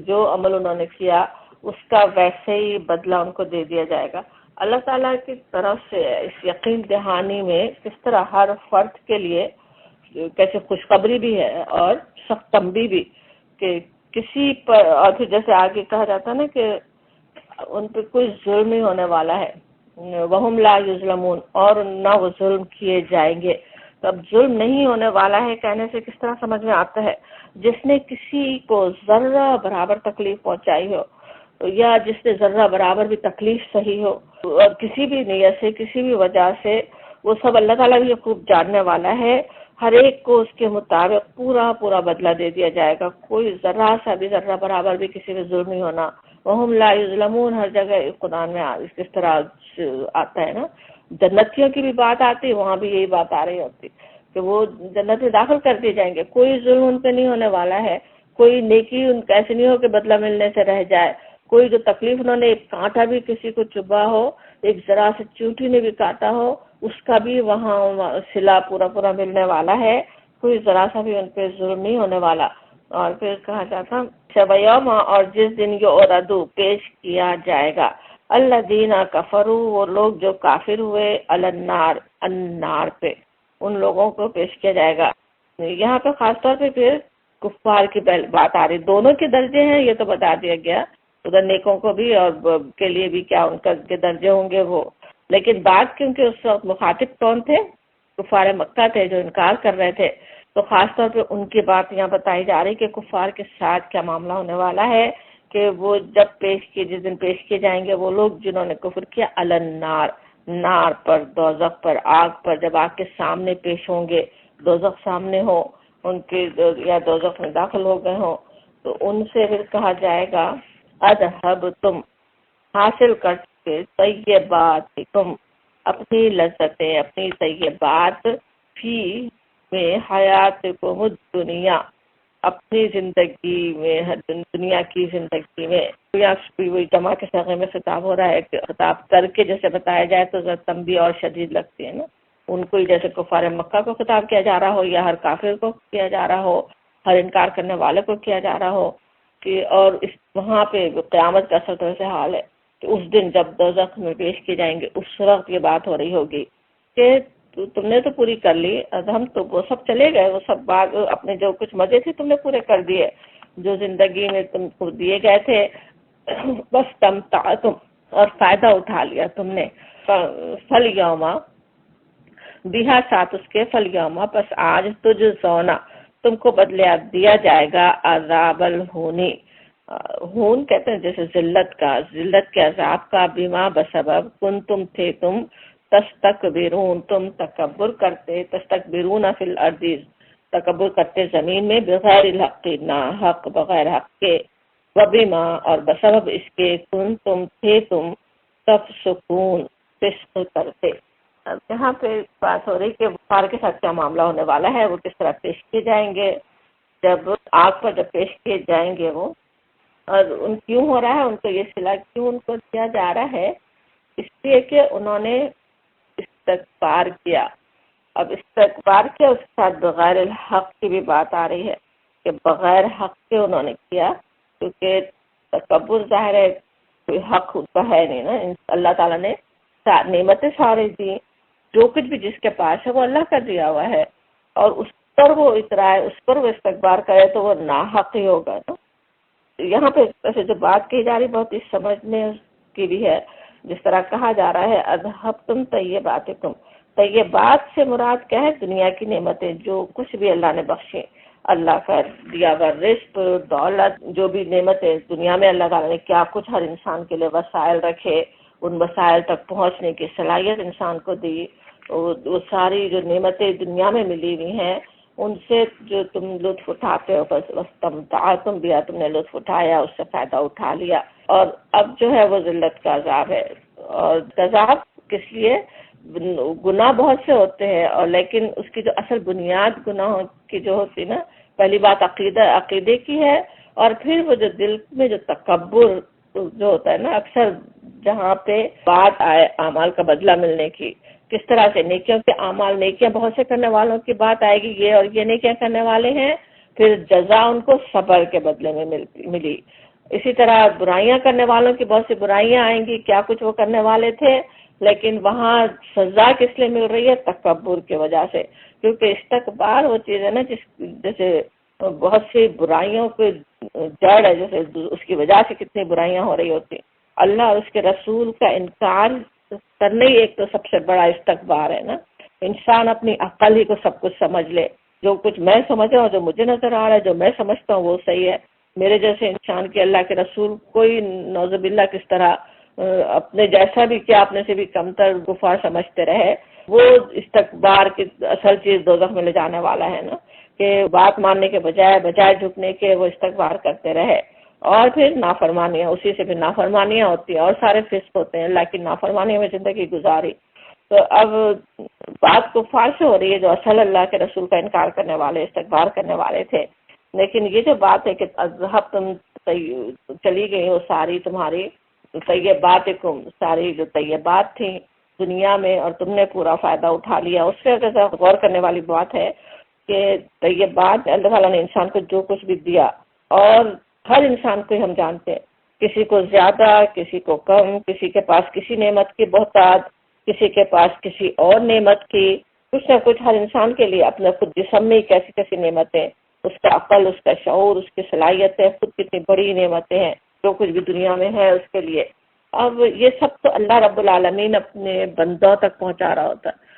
جو عمل انہوں نے کیا اس کا ویسے ہی بدلہ ان کو دے دیا جائے گا۔ اللہ تعالیٰ کی طرف سے اس یقین دہانی میں کس طرح ہر فرد کے لیے کیسے خوشخبری بھی ہے اور سخت تنبیہ بھی، کہ کسی پر، اور پھر جیسے آگے کہا جاتا ہے نا کہ ان پہ کوئی ظلم نہیں ہونے والا ہے، وَهُمْ لَا يُظْلَمُونَ، اور نہ وہ ظلم کیے جائیں گے۔ تو اب ظلم نہیں ہونے والا ہے کہنے سے کس طرح سمجھ میں آتا ہے؟ جس نے کسی کو ذرہ برابر تکلیف پہنچائی ہو، یا جس نے ذرہ برابر بھی تکلیف سہی ہو، اور کسی بھی نیت سے، کسی بھی وجہ سے، وہ سب اللہ تعالیٰ بھی خوب جاننے والا ہے، ہر ایک کو اس کے مطابق پورا بدلہ دے دیا جائے گا، کوئی ذرہ سا بھی، ذرہ برابر بھی کسی پہ ظلم نہیں ہونا۔ وَهُمْ لَا يُظْلَمُونَ ہر جگہ قرآن میں کس طرح آتا ہے نا، جنتیوں کی بھی بات آتی، وہاں بھی یہی بات آ رہی ہوتی کہ وہ جنت میں داخل کر دیے جائیں گے، کوئی ظلم ان پہ نہیں ہونے والا ہے، کوئی نیکی ان کا ایسے نہیں ہو کہ بدلہ ملنے سے رہ جائے، کوئی جو تکلیف انہوں نے، ایک کانٹا بھی کسی کو چبھا ہو، ایک ذرا سے چونٹی نے بھی کاٹا ہو، اس کا بھی وہاں صلہ پورا ملنے والا ہے، کوئی ذرا سا بھی ان پہ ظلم نہیں ہونے والا۔ اور پھر کہا جاتا شَبَيَوْمَ، اور جس دن یُعْرَضُ پیش کیا جائے گا، الَّذِينَ كَفَرُوا وہ لوگ جو کافر ہوئے، عَلَى النَّارِ النار پہ، ان لوگوں کو پیش کیا جائے گا۔ یہاں پہ خاص طور پہ پھر کفار کی بات آ رہی، دونوں کے درجے ہیں یہ تو بتا دیا گیا، ادھر نیکوں کو بھی اور کے لیے بھی کیا ان کے درجے ہوں گے وہ، لیکن بات کیونکہ اس وقت مخاطب کون تھے؟ کفار مکہ تھے جو انکار کر رہے تھے، تو خاص طور پہ ان کی بات یہاں بتائی جا رہی کہ کفار کے ساتھ کیا معاملہ ہونے والا ہے، کہ وہ جب جس دن پیش کیے جائیں گے وہ لوگ جنہوں نے کفر کیا، النار، نار پر، دوزخ پر، آگ پر، جب آگ کے سامنے پیش ہوں گے، دوزخ سامنے ہو ان کے یا دوزخ میں داخل ہو گئے ہوں، تو ان سے پھر کہا جائے گا اذهب تم، حاصل کر کے طیبات تم، اپنی لذتیں، اپنی طیبات، فی میں حیات کو دنیا، اپنی زندگی میں، دنیا کی زندگی میں، یا وہی جمع کے صیغے میں خطاب ہو رہا ہے کہ خطاب کر کے جیسے بتایا جائے تو ذرا تنبیہ اور شدید لگتی ہے نا، ان کو جیسے کفار مکہ کو خطاب کیا جا رہا ہو یا ہر کافر کو کیا جا رہا ہو، ہر انکار کرنے والے کو کیا جا رہا ہو، کہ اور وہاں پہ قیامت کا اثر تو ایسے حال ہے کہ اس دن جب دوزخ میں پیش کیے جائیں گے اس وقت یہ بات ہو رہی ہوگی کہ تم نے تو پوری کر لی، ہم تو وہ سب چلے گئے، وہ سب بات اپنے جو کچھ مزے تھے تم نے پورے کر دیے، جو زندگی میں تم کو دیے گئے تھے، بس تم اور فائدہ اٹھا لیا تم نے، فل یوما بیہا ساتھ اس کے، فل یوما پس آج تجھ سونا، تم کو بدلے دیا جائے گا عذاب الہونی، ہون کہتے ہیں جیسے ذلت کا، ذلت کے عذاب کا، بیما بسبب کن تم تھے تم تستکبرون، تم تکبر کرتے، تستکبرون فی الارض، تکبر کرتے زمین میں، بغیر الحق، نہ حق، بغیر حق کے، وبما اور بسبب اس کے، کن تم تھے تم تفسقون، فسق کرتے۔ اب یہاں پہ بات ہو رہی کہ کفار کے ساتھ کیا معاملہ ہونے والا ہے، وہ کس طرح پیش کیے جائیں گے، جب آگ پر جب پیش کیے جائیں گے وہ، اور ان کیوں ہو رہا ہے، ان کو یہ صلہ کیوں ان کو دیا جا رہا ہے، اس لیے کہ انہوں نے استکبار کیا۔ اب استکبار کیا، اس کے ساتھ بغیر الحق کی بھی بات آ رہی ہے کہ بغیر حق کے انہوں نے کیا، کیونکہ تکبر ظاہر ہے کوئی حق کا ہے نہیں نا، اللہ تعالیٰ نے نعمتیں سارے دی، جو کچھ بھی جس کے پاس ہے وہ اللہ کا دیا ہوا ہے، اور اس پر وہ اترائے، اس پر وہ استکبار کرے تو وہ ناحق ہی ہوگا نا۔ یہاں پہ ویسے جو بات کی جا رہی بہت ہی سمجھنے کی بھی ہے، جس طرح کہا جا رہا ہے اذهبتم طیباتکم، طیبات سے مراد کیا ہے، دنیا کی نعمتیں، جو کچھ بھی اللہ نے بخشی، اللہ کا دیا ہوا رزق، دولت، جو بھی نعمتیں دنیا میں اللہ تعالیٰ نے کیا کچھ ہر انسان کے لیے وسائل رکھے، ان وسائل تک پہنچنے کی صلاحیت انسان کو دی، وہ ساری جو نعمتیں دنیا میں ملی ہوئی ہیں ان سے جو تم لطف اٹھاتے ہو، بس تم بھی تم نے لطف اٹھایا، اس سے فائدہ اٹھا لیا، اور اب جو ہے وہ ذلت کا عذاب ہے۔ اور عذاب کس لیے، گناہ بہت سے ہوتے ہیں، اور لیکن اس کی جو اصل بنیاد گناہوں کی جو ہوتی نا، پہلی بات عقیدے کی ہے، اور پھر وہ جو دل میں جو تکبر جو ہوتا ہے نا، اکثر جہاں پہ بات آئے اعمال کا بدلہ ملنے کی، کس طرح سے نیکیوں کے اعمال، نیکیاں بہت سے کرنے والوں کی بات آئے گی، یہ اور یہ نیکیاں کرنے والے ہیں، پھر جزا ان کو صبر کے بدلے میں ملی۔ اسی طرح برائیاں کرنے والوں کی بہت سی برائیاں آئیں گی، کیا کچھ وہ کرنے والے تھے، لیکن وہاں سزا کس لیے مل رہی ہے، تکبر کی وجہ سے، کیونکہ استکبار وہ چیز ہے نا جیسے بہت سی برائیوں کے جڑ ہے، جیسے اس کی وجہ سے کتنی برائیاں ہو رہی ہوتی، اللہ اور اس کے رسول کا انکار کرنا ہی ایک تو سب سے بڑا استکبار ہے نا۔ انسان اپنی عقل ہی کو سب کچھ سمجھ لے، جو کچھ میں سمجھ رہا ہوں، جو مجھے نظر آ رہا ہے، جو میں سمجھتا ہوں وہ صحیح ہے، میرے جیسے انسان کی اللہ کے رسول کوئی نعوذ باللہ کس طرح اپنے جیسا بھی کیا اپنے سے بھی کمتر کفار سمجھتے رہے، وہ استکبار کی اصل چیز دوزخ میں لے جانے والا ہے نا، کہ بات ماننے کے بجائے جھکنے کے وہ استکبار کرتے رہے، اور پھر نافرمانیاں، اسی سے پھر نافرمانیاں ہوتی ہیں، اور سارے فسق ہوتے ہیں، اللہ کی نافرمانیوں میں زندگی گزاری۔ تو اب بات کفار سے ہو رہی ہے جو اصل اللہ کے رسول کا انکار کرنے والے، استکبار کرنے والے تھے، لیکن یہ جو بات ہے کہ اذهب تم چلی گئی ہو ساری تمہاری طیباتکم، ساری جو طیبات تھیں دنیا میں، اور تم نے پورا فائدہ اٹھا لیا، اس سے غور کرنے والی بات ہے کہ طیبات اللہ تعالیٰ نے انسان کو جو کچھ بھی دیا، اور ہر انسان کو ہم جانتے ہیں، کسی کو زیادہ، کسی کو کم، کسی کے پاس کسی نعمت کی بہتات، کسی کے پاس کسی اور نعمت کی، کچھ نہ کچھ ہر انسان کے لیے اپنے خود جسم میں کیسی کیسی نعمتیں، اس کا عقل، اس کا شعور، اس کی صلاحیتیں، خود کتنی بڑی نعمتیں ہیں، جو کچھ بھی دنیا میں ہے اس کے لیے۔ اب یہ سب تو اللہ رب العالمین اپنے بندوں تک پہنچا رہا ہوتا ہے۔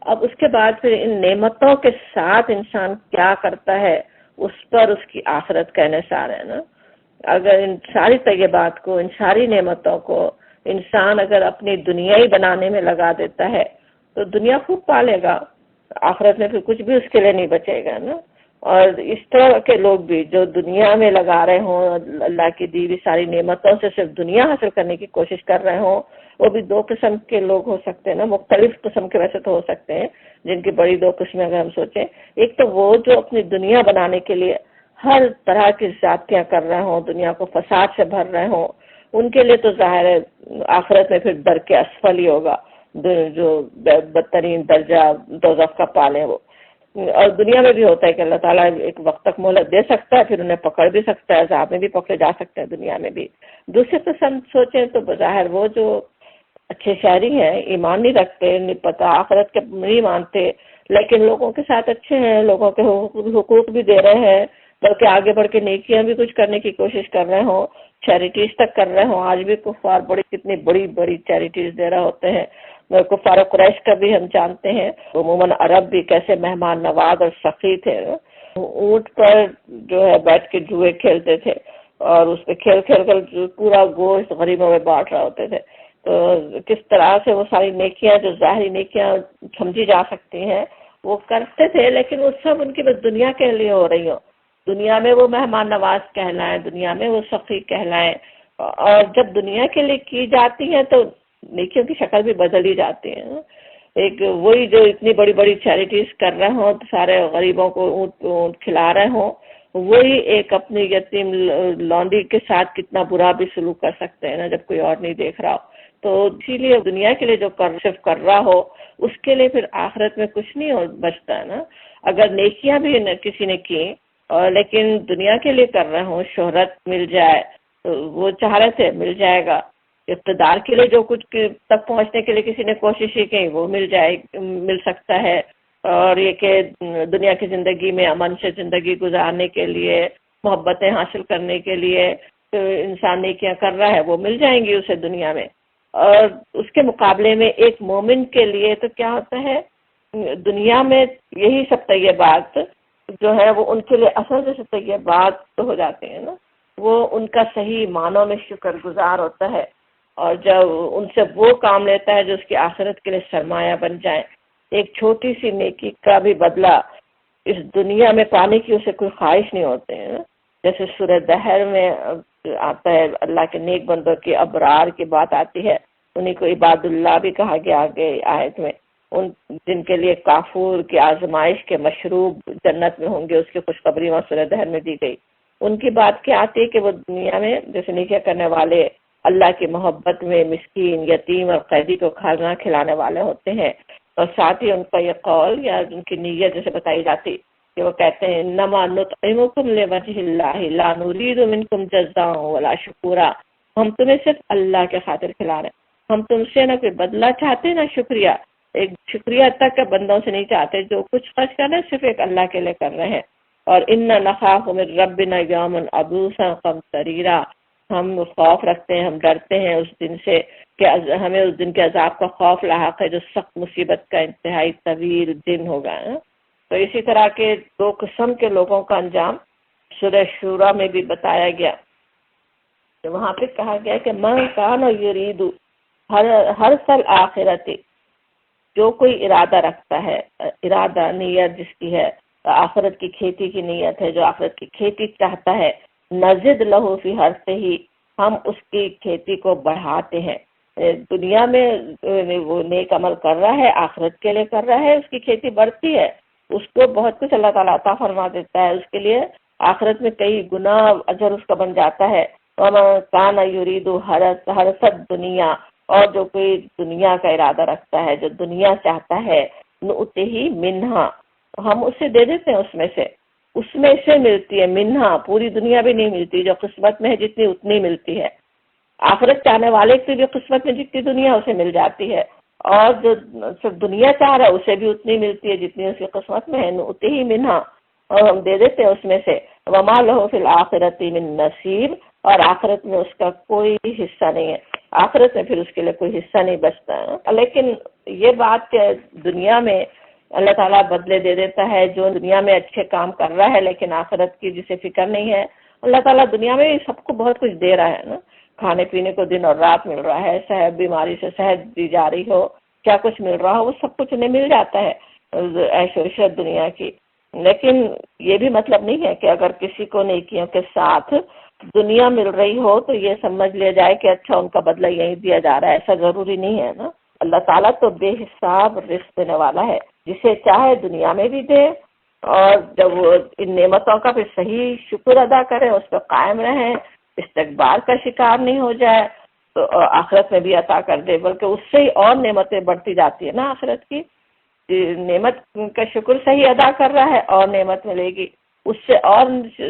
اب اس کے بعد پھر ان نعمتوں کے ساتھ انسان کیا کرتا ہے اس پر اس کی آخرت کا انحصار ہے نا. اگر ان ساری طیبات کو، ان ساری نعمتوں کو انسان اگر اپنی دنیا ہی بنانے میں لگا دیتا ہے تو دنیا خوب پالے گا، آخرت میں پھر کچھ بھی اس کے لیے نہیں بچے گا نا. اور اس طرح کے لوگ بھی جو دنیا میں لگا رہے ہوں، اللہ کی دی ہوئی ساری نعمتوں سے صرف دنیا حاصل کرنے کی کوشش کر رہے ہوں، وہ بھی دو قسم کے لوگ ہو سکتے ہیں نا، مختلف قسم کے ویسے تو ہو سکتے ہیں، جن کی بڑی دو قسمیں اگر ہم سوچیں. ایک تو وہ جو اپنی دنیا بنانے کے لیے ہر طرح کی زیادتیاں کر رہے ہوں، دنیا کو فساد سے بھر رہے ہوں، ان کے لیے تو ظاہر ہے آخرت میں پھر در کے اسفل ہی ہوگا، جو بدترین درجہ دوزخ کا پالے وہ. اور دنیا میں بھی ہوتا ہے کہ اللہ تعالیٰ ایک وقت تک مہلت دے سکتا ہے، پھر انہیں پکڑ بھی سکتا ہے، عذاب میں بھی پکڑے جا سکتے ہیں دنیا میں بھی. دوسری قسم سوچیں تو بظاہر وہ جو اچھے شہری ہیں، ایمان نہیں رکھتے، نہیں پتہ آخرت کے نہیں مانتے، لیکن لوگوں کے ساتھ اچھے ہیں، لوگوں کے حقوق بھی دے رہے ہیں، بلکہ آگے بڑھ کے نیکیاں بھی کچھ کرنے کی کوشش کر رہے ہوں، چیریٹیز تک کر رہے ہوں. آج بھی کفار کتنی بڑی بڑی چیریٹیز دے رہے ہوتے ہیں. کفار قریش کا بھی ہم جانتے ہیں، عموماً عرب بھی کیسے مہمان نواز اور سخی تھے. اونٹ پر جو ہے بیٹھ کے جوئے کھیلتے تھے اور اس پہ کھیل کھیل کر پورا گوشت غریبوں میں بانٹ رہے ہوتے تھے. تو کس طرح سے وہ ساری نیکیاں جو ظاہری نیکیاں سمجھی جا سکتی ہیں وہ کرتے تھے، لیکن وہ سب ان کی بس دنیا کے لیے ہو رہی ہوں. دنیا میں وہ مہمان نواز کہلائیں، دنیا میں وہ سخی کہلائیں، اور جب دنیا کے لیے کی جاتی ہیں تو نیکیوں کی شکل بھی بدل ہی جاتی ہے. ایک وہی جو اتنی بڑی بڑی چیریٹیز کر رہے ہوں، سارے غریبوں کو اونٹ کھلا رہے ہوں، وہی ایک اپنی یتیم لونڈی کے ساتھ کتنا برا بھی سلوک کر سکتے ہیں نا جب کوئی اور نہیں دیکھ رہا ہو. تو اسی لیے دنیا کے لیے جو صرف کر رہا ہو اس کے لیے پھر آخرت میں کچھ نہیں بچتا ہے نا. اگر نیکیاں بھی کسی نے کی اور لیکن دنیا کے لیے کر رہے ہوں، شہرت مل جائے تو وہ چاہ رہے تھے مل جائے گا، اقتدار کے لیے جو کچھ تک پہنچنے کے لیے کسی نے کوشش ہی کی وہ مل سکتا ہے، اور یہ کہ دنیا کی زندگی میں امن سے زندگی گزارنے کے لیے، محبتیں حاصل کرنے کے لیے تو انسان نیکیاں کر رہا ہے وہ مل جائیں گی اسے دنیا میں. اور اس کے مقابلے میں ایک مومن کے لیے تو کیا ہوتا ہے، دنیا میں یہی سب طیبات جو ہے وہ ان کے لیے اصل جیسے طیبات تو ہو جاتے ہیں نا، وہ ان کا صحیح معنوں میں شکر گزار ہوتا ہے، اور جب ان سے وہ کام لیتا ہے جو اس کی آخرت کے لیے سرمایہ بن جائے. ایک چھوٹی سی نیکی کا بھی بدلہ اس دنیا میں پانے کی اسے کوئی خواہش نہیں ہوتے ہیں. جیسے سورہ دہر میں آتا ہے اللہ کے نیک بندوں کی ابرار کی بات آتی ہے، انہیں کو عباد اللہ بھی کہا گیا آگے آیت میں، ان جن کے لیے کافور کی آزمائش کے مشروب جنت میں ہوں گے، اس کی خوشخبری وہاں سورہ دہر میں دی گئی. ان کی بات کیا آتی ہے کہ وہ دنیا میں جیسے نیکیاں کرنے والے اللہ کی محبت میں مسکین، یتیم اور قیدی کو کھانا کھلانے والے ہوتے ہیں، اور ساتھ ہی ان کا یہ قول یا ان کی نیت جیسے بتائی جاتی کہ وہ کہتے ہیں انما نطعمکم لوجہ اللہ لا نرید منکم جزاء ولا شکورا، ہم تمہیں صرف اللہ کے خاطر کھلا رہے ہیں، ہم تم سے نہ کوئی بدلہ چاہتے نہ شکریہ، ایک شکریہ تک کے بندوں سے نہیں چاہتے، جو کچھ خرچ کر رہے ہیں صرف ایک اللہ کے لیے کر رہے ہیں. اور انا نخاف من ربنا یوما عبوسا قمطریرا، ہم خوف رکھتے ہیں، ہم ڈرتے ہیں اس دن سے کہ ہمیں اس دن کے عذاب کا خوف لاحق ہے جو سخت مصیبت کا انتہائی طویل دن ہوگا. تو اسی طرح کے دو قسم کے لوگوں کا انجام سورہ شورا میں بھی بتایا گیا. تو وہاں پہ کہا گیا کہ من کان یرید ہر سال آخرت، جو کوئی ارادہ رکھتا ہے، ارادہ نیت جس کی ہے آخرت کی کھیتی کی نیت ہے، جو آخرت کی کھیتی چاہتا ہے، نزد لہو فی حرثہ ہی، ہم اس کی کھیتی کو بڑھاتے ہیں. دنیا میں وہ نیک عمل کر رہا ہے، آخرت کے لیے کر رہا ہے، اس کی کھیتی بڑھتی ہے، اس کو بہت کچھ اللہ تعالیٰ عطا فرما دیتا ہے، اس کے لیے آخرت میں کئی گنا اجر اس کا بن جاتا ہے. وَمَن كَانَ يُرِيدُ حَرَثَ الدُّنْيَا، اور جو کوئی دنیا کا ارادہ رکھتا ہے، جو دنیا چاہتا ہے، نُؤْتِهِ مِنْهَا، ہم اسے دے دیتے ہیں اس میں سے ملتی ہے، منہا پوری دنیا بھی نہیں ملتی، جو قسمت میں ہے جتنی اتنی ملتی ہے. آخرت چاہنے والے کی بھی قسمت میں جتنی دنیا اسے مل جاتی ہے، اور جو صرف دنیا چاہ رہا ہے اسے بھی اتنی ملتی ہے جتنی اس کی قسمت میں ہے. نُؤْتِهِ مِنْهَا، اور ہم دے دیتے ہیں اس میں سے. وَمَا لَهُ فِي الْآخِرَةِ مِن نَصِيبٍ، اور آخرت میں اس کا کوئی حصہ نہیں ہے، آخرت میں پھر اس کے لیے کوئی حصہ نہیں بچتا ہے. لیکن یہ بات کہ دنیا میں اللہ تعالیٰ بدلے دے دیتا ہے جو دنیا میں اچھے کام کر رہا ہے لیکن آخرت کی جسے فکر نہیں ہے. اللہ تعالیٰ دنیا میں سب کو بہت کچھ دے رہا ہے نا، کھانے پینے کو دن اور رات مل رہا ہے، صحت بیماری سے صحت دی جا رہی ہو، کیا کچھ مل رہا ہو وہ سب کچھ انہیں مل جاتا ہے عیش و عشرت دنیا کی. لیکن یہ بھی مطلب نہیں ہے کہ اگر کسی کو نیکیوں کے ساتھ دنیا مل رہی ہو تو یہ سمجھ لیا جائے کہ اچھا ان کا بدلہ یہیں دیا جا رہا ہے. ایسا ضروری نہیں ہے نا. اللہ تعالیٰ تو بے حساب رزق دینے والا ہے، جسے چاہے دنیا میں بھی دے، اور جب وہ ان نعمتوں کا پھر صحیح شکر ادا کرے، اس پہ قائم رہیں، استکبار کا شکار نہیں ہو جائے تو آخرت میں بھی عطا کر دے. بلکہ اس سے ہی اور نعمتیں بڑھتی جاتی ہے نا آخرت کی. نعمت کا شکر صحیح ادا کر رہا ہے اور نعمت ملے گی، اس سے اور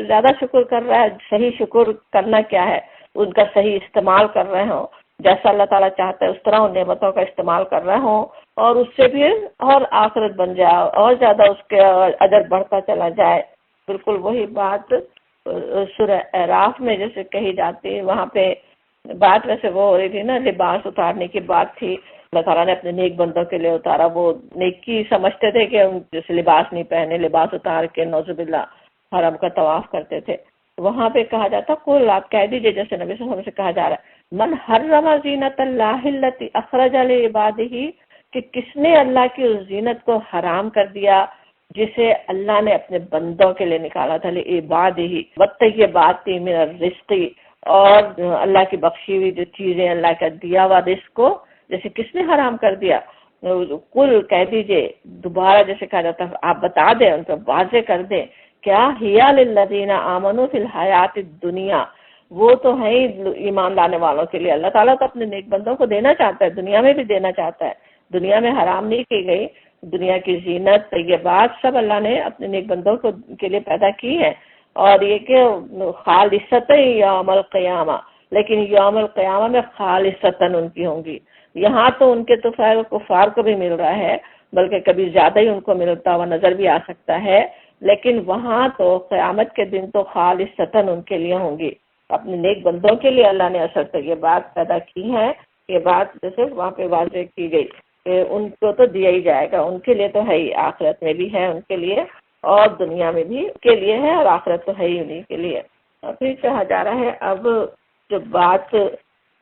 زیادہ شکر کر رہا ہے. صحیح شکر کرنا کیا ہے؟ ان کا صحیح استعمال کر رہے ہوں، جیسا اللہ تعالیٰ چاہتا ہے اس طرح ان نعمتوں کا استعمال کر رہے ہوں، اور اس سے بھی اور آخرت بن جائے اور زیادہ اس کے اجر بڑھتا چلا جائے. بالکل وہی بات سورہ اعراف میں جیسے کہی جاتی ہے، وہاں پہ بات ویسے وہ ہو رہی تھی نا، لباس اتارنے کی بات تھی. اللہ تعالیٰ نے اپنے نیک بندوں کے لیے اتارا. وہ نیکی سمجھتے تھے کہ جیسے لباس نہیں پہنے، لباس اتار کے نعوذ باللہ حرم کا طواف کرتے تھے. وہاں پہ کہا جاتا کل آپ کہہ دیجئے جیسے نبی صلی اللہ علیہ وسلم سے کہا جا رہا ہے، من حرم زینت اللہ التی اخرج لعبادہ، کہ کس نے اللہ کی اس زینت کو حرام کر دیا جسے اللہ نے اپنے بندوں کے لیے نکالا تھا. لعبادہ والطیبات من الرزق، اور اللہ کی بخشی ہوئی جو چیزیں اللہ کا دیا ہوا رزق کو جیسے کس نے حرام کر دیا. کل کہہ دیجئے دوبارہ جیسے کہا جاتا ہے آپ بتا دیں، ان کو واضح کر دیں، کیا ہیا للذین آمنوا فی الحیات الدنیا، وہ تو ہے ہی ایمان لانے والوں کے لیے. اللہ تعالیٰ تو اپنے نیک بندوں کو دینا چاہتا ہے، دنیا میں بھی دینا چاہتا ہے. دنیا میں حرام نہیں کی گئی، دنیا کی زینت طیبات سب اللہ نے اپنے نیک بندوں کو کے لیے پیدا کی ہے. اور یہ کہ خالصۃ یوم القیامہ، لیکن یوم القیامہ میں خالصۃ ان کی ہوں گی. یہاں تو ان کے تو خیر کفار کو بھی مل رہا ہے، بلکہ کبھی زیادہ ہی ان کو ملتا ہوا نظر بھی آ سکتا ہے، لیکن وہاں تو قیامت کے دن تو خالصتاً ان کے لیے ہوں گی. اپنے نیک بندوں کے لیے اللہ نے اصل سے یہ بات پیدا کی ہے. یہ بات جیسے وہاں پہ واضح کی گئی کہ ان کو تو دیا ہی جائے گا، ان کے لیے تو ہے ہی، آخرت میں بھی ہے ان کے لیے اور دنیا میں بھی کے لیے ہے، اور آخرت تو ہے ہی انہیں کے لیے. پھر کہا جا رہا ہے اب جو بات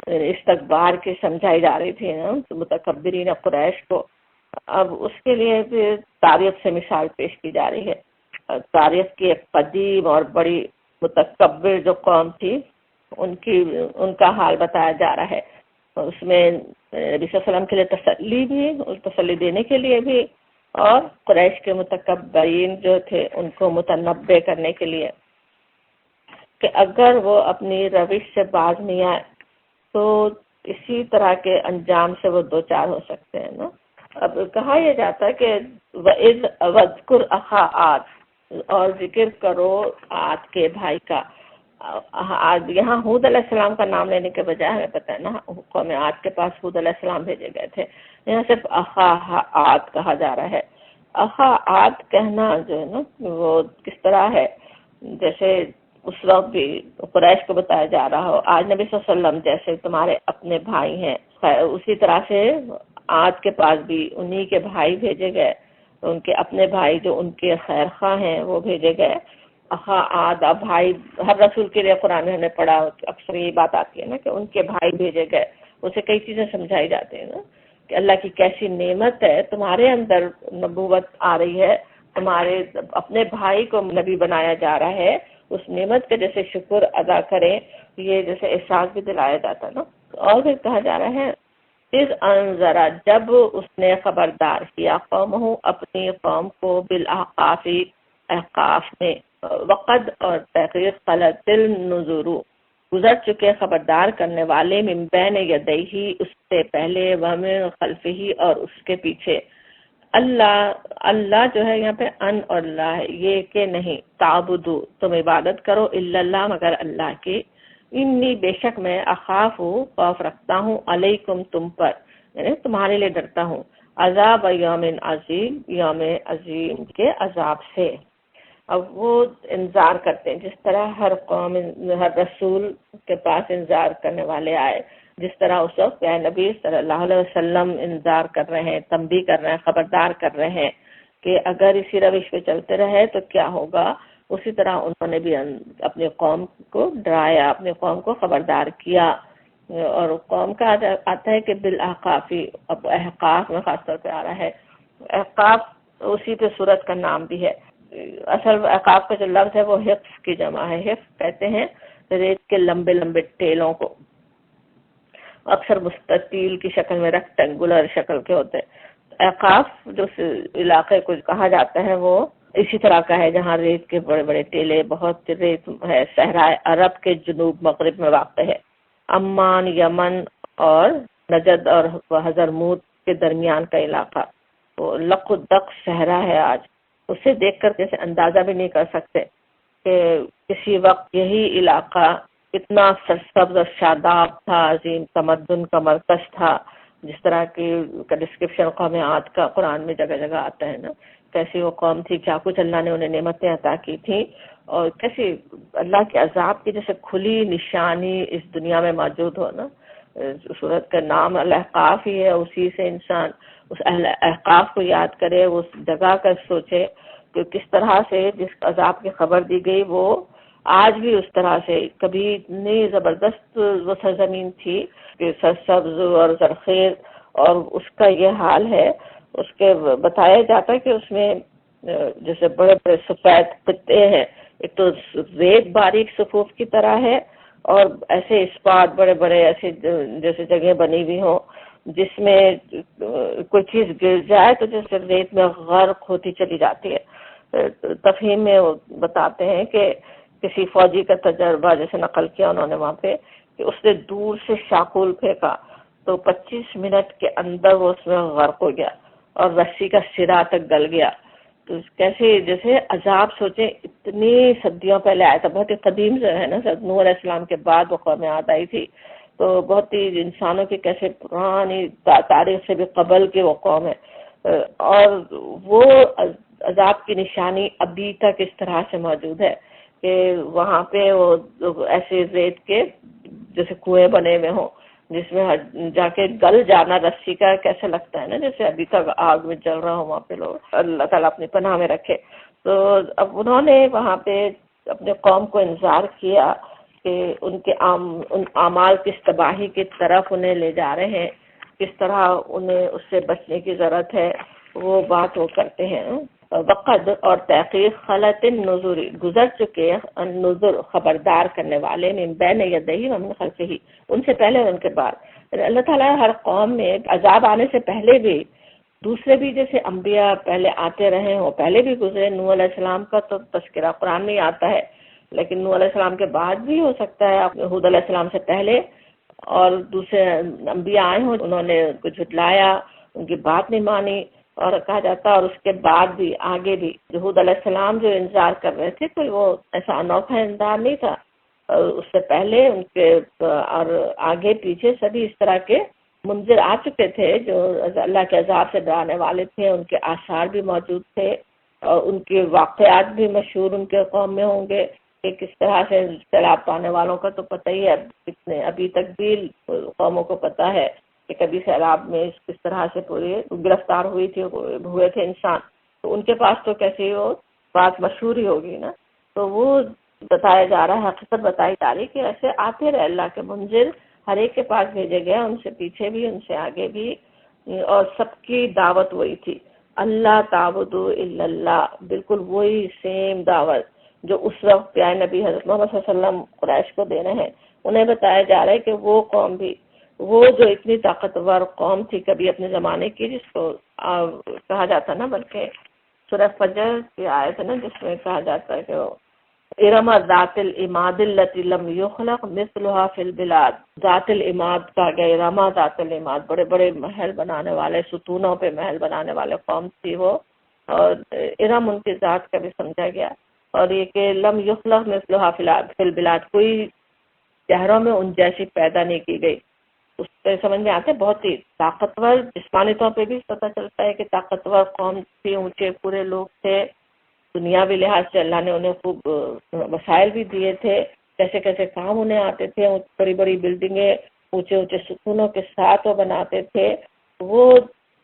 استکبار کی سمجھائی جا رہی تھی نا متکبرین قریش کو، اب اس کے لیے پھر تاریخ سے مثال پیش کی جا رہی ہے. تاریخ کی ایک قدیم اور بڑی متکبر جو قوم تھی ان کا حال بتایا جا رہا ہے. اس میں نبی صلی اللہ علیہ وسلم کے لیے تسلی بھی، تسلی دینے کے لیے بھی، اور قریش کے متکبرین جو تھے ان کو متنبع کرنے کے لیے کہ اگر وہ اپنی روش سے باز نہیں آئے تو اسی طرح کے انجام سے وہ دو چار ہو سکتے ہیں نا. اب کہا یہ جاتا ہے کہ وَإِذْ وَاذْكُرْ أَخَا عَادٍ، اور ذکر کرو عاد کے بھائی کا. یہاں ہود علیہ السلام کا نام لینے کے بجائے ہمیں پتہ ہے نا قوم عاد کے پاس ہود علیہ السلام بھیجے گئے تھے، یہاں صرف اخا عاد کہا جا رہا ہے. اخا عاد کہنا جو ہے نا وہ کس طرح ہے، جیسے اس وقت بھی قریش کو بتایا جا رہا ہو آج نبی صلی اللہ علیہ وسلم جیسے تمہارے اپنے بھائی ہیں، اسی طرح سے عاد کے پاس بھی انہی کے بھائی بھیجے گئے، ان کے اپنے بھائی جو ان کے خیر خواہ ہیں وہ بھیجے گئے. اخا عاد بھائی ہر رسول کے لیے قرآن میں نے پڑھا اکثر یہ بات آتی ہے نا کہ ان کے بھائی بھیجے گئے. اسے کئی چیزیں سمجھائی جاتی ہیں نا کہ اللہ کی کیسی نعمت ہے، تمہارے اندر نبوت آ رہی ہے، تمہارے اپنے بھائی کو نبی بنایا جا رہا ہے، اس نعمت کا جیسے شکر ادا کریں، یہ جیسے احساس بھی دلایا جاتا ہے نا. اور پھر کہا جا رہا ہے اذ انذرا، جب اس نے خبردار کیا قومہ اپنی قوم کو بالاحقاف احقاف میں، وقد اور تحقیق خلت النذر گزر چکے خبردار کرنے والے من بین یدیہ اس سے پہلے ومن خلفہ اور اس کے پیچھے. اللہ جو ہے یہاں پہ ان اور اللہ ہے، یہ کہ نہیں تعبدو تم عبادت کرو الا اللہ مگر اللہ کی، انی بے شک میں اخاف خوف رکھتا ہوں علیکم تم پر، یعنی تمہارے لیے ڈرتا ہوں، عذاب یوم عظیم یوم عظیم کے عذاب سے. اب وہ انذار کرتے ہیں جس طرح ہر قوم ہر رسول کے پاس انذار کرنے والے آئے، جس طرح اس وقت نبی صلی اللہ علیہ وسلم انذار کر رہے ہیں، تنبیہ کر رہے ہیں، خبردار کر رہے ہیں کہ اگر اسی روش پہ چلتے رہے تو کیا ہوگا. اسی طرح انہوں نے بھی اپنی قوم کو ڈرایا، اپنی قوم کو خبردار کیا. اور قوم کا آتا ہے کہ بالاحقافی، اب احقاف میں خاص طور پہ آ رہا ہے. احقاف اسی پہ سورت کا نام بھی ہے. اصل احقاف کا جو لفظ ہے وہ حفظ کی جمع ہے. حفظ کہتے ہیں ریت کے لمبے لمبے ٹیلوں کو، اکثر مستطیل کی شکل میں، ریکٹینگولر شکل کے ہوتے ہیں. احقاف جو علاقے کو کہا جاتا ہے وہ اسی طرح کا ہے جہاں ریت کے بڑے بڑے ٹیلے، بہت ریت ہے. صحرائے عرب کے جنوب مغرب میں واقع ہے. عمان، یمن اور نجد اور حضرموت کے درمیان کا علاقہ وہ لق و دق صحرا ہے. آج اسے دیکھ کر جیسے اندازہ بھی نہیں کر سکتے کہ کسی وقت یہی علاقہ اتنا سرسبز اور شاداب تھا، عظیم تمدن کا مرکز تھا. جس طرح کی ڈسکرپشن قوم عاد کا قرآن میں جگہ جگہ آتا ہے نا، کیسی وہ قوم تھی، کیا کچھ اللہ نے انہیں نعمتیں عطا کی تھیں، اور کیسی اللہ کے عذاب کی جیسے کھلی نشانی اس دنیا میں موجود ہو نا. سورت کا نام الاحقاف ہی ہے، اسی سے انسان اس احقاف کو یاد کرے، اس جگہ کا سوچے کہ کس طرح سے جس عذاب کی خبر دی گئی وہ آج بھی اس طرح سے کبھی اتنی زبردست وہ سرزمین تھی کہ سرسبز اور زرخیز، اور اس کا یہ حال ہے. اس کے بتایا جاتا ہے کہ اس میں جیسے بڑے بڑے سفید خطے ہیں، ایک تو ریت باریک صفوف کی طرح ہے، اور ایسے اسپاٹ بڑے بڑے ایسے جیسے جگہ بنی ہوئی ہوں جس میں کوئی چیز گر جائے تو جیسے ریت میں غرق ہوتی چلی جاتی ہے. تفہیم میں وہ بتاتے ہیں کہ کسی فوجی کا تجربہ جیسے نقل کیا انہوں نے وہاں پہ کہ اس نے دور سے شاکول پھینکا تو 25 منٹ کے اندر وہ اس میں غرق ہو گیا اور رسی کا سرا تک گل گیا. تو کیسے جیسے عذاب سوچیں اتنی صدیوں پہلے آیا تھا، بہت ہی قدیم جو ہے نا، نوح علیہ السلام کے بعد وہ قوم عاد آئی تھی، تو بہت ہی انسانوں کی کیسے پرانی تاریخ سے بھی قبل کی وہ قوم ہے. اور وہ عذاب کی نشانی ابھی تک اس طرح سے موجود ہے کہ وہاں پہ وہ ایسے ریت کے جیسے کنویں بنے ہوئے ہوں جس میں جا کے گل جانا رسی کا کیسے لگتا ہے نا، جیسے ابھی تک آگ میں جل رہا ہو وہاں پہ لوگ. اللہ تعالیٰ اپنی پناہ میں رکھے. تو اب انہوں نے وہاں پہ اپنے قوم کو انذار کیا کہ ان کے ان اعمال کس تباہی کی طرف انہیں لے جا رہے ہیں، کس طرح انہیں اس سے بچنے کی ضرورت ہے. وہ بات وہ کرتے ہیں. وقد اور تحقیق خلط النذر گزر چکے النذر خبردار کرنے والے من بین یدیہ ومن خلفہ، ان سے پہلے اور ان کے بعد. اللہ تعالیٰ ہر قوم میں عذاب آنے سے پہلے بھی دوسرے بھی جیسے انبیاء پہلے آتے رہے ہوں، پہلے بھی گزرے. نوح علیہ السلام کا تو تذکرہ قرآن میں آتا ہے، لیکن نوح علیہ السلام کے بعد بھی ہو سکتا ہے، ہود علیہ السلام سے پہلے اور دوسرے انبیاء آئے ہوں، انہوں نے ان کو جھٹلایا، ان کی بات نہیں مانی. اور کہا جاتا اور اس کے بعد بھی آگے بھی ہود علیہ السلام جو انذار کر رہے تھے کوئی وہ ایسا انوکھا انذار نہیں تھا. اس سے پہلے ان کے اور آگے پیچھے سبھی اس طرح کے منذر آ چکے تھے جو اللہ کے عذاب سے ڈرانے والے تھے. ان کے آثار بھی موجود تھے اور ان کے واقعات بھی مشہور ان کے قوم میں ہوں گے کہ کس طرح سے سیلاب پانے والوں کا تو پتہ ہی ہے، کتنے ابھی تک بھی قوموں کو پتہ ہے کہ کبھی سیلاب میں کس طرح سے پورے گرفتار ہوئے تھے انسان. تو ان کے پاس تو کیسے وہ بات مشہور ہی ہوگی نا. تو وہ بتایا جا رہا ہے، حقیقت بتائی جا رہی کہ ایسے آتے رہے اللہ کے منذر، ہر ایک کے پاس بھیجے گئے، ان سے پیچھے بھی ان سے آگے بھی، اور سب کی دعوت وہی تھی، اللہ تعبدوا الا اللہ، بالکل وہی سیم دعوت جو اس وقت پیارے نبی حضرت محمد صلی اللہ علیہ وسلم قریش کو دینے ہیں. انہیں بتایا جا رہا ہے کہ وہ قوم بھی، وہ جو اتنی طاقتور قوم تھی کبھی اپنے زمانے کی، جس کو کہا جاتا نا، بلکہ سورہ فجر کی آیت ہے نا جس میں کہا جاتا ہے کہ ارم ذات العماد التی لم یخلق مثلها فی البلاد. ذات العماد کہا گیا، ارم ذات العماد، بڑے بڑے محل بنانے والے، ستونوں پہ محل بنانے والے قوم تھی وہ، اور ارم ان کی ذات کا بھی سمجھا گیا. اور یہ کہ لم یخلق مثلها فی البلاد، کوئی شہروں میں ان جیسی پیدا نہیں کی گئی. اس سے سمجھ میں آتے بہت ہی طاقتور، جسمانی طور پہ بھی پتہ چلتا ہے کہ طاقتور قوم تھی، اونچے پورے لوگ تھے، دنیاوی لحاظ سے اللہ نے انہیں خوب وسائل بھی دیے تھے، کیسے کیسے کام انہیں آتے تھے، بڑی بڑی بلڈنگیں اونچے اونچے ستونوں کے ساتھ وہ بناتے تھے. وہ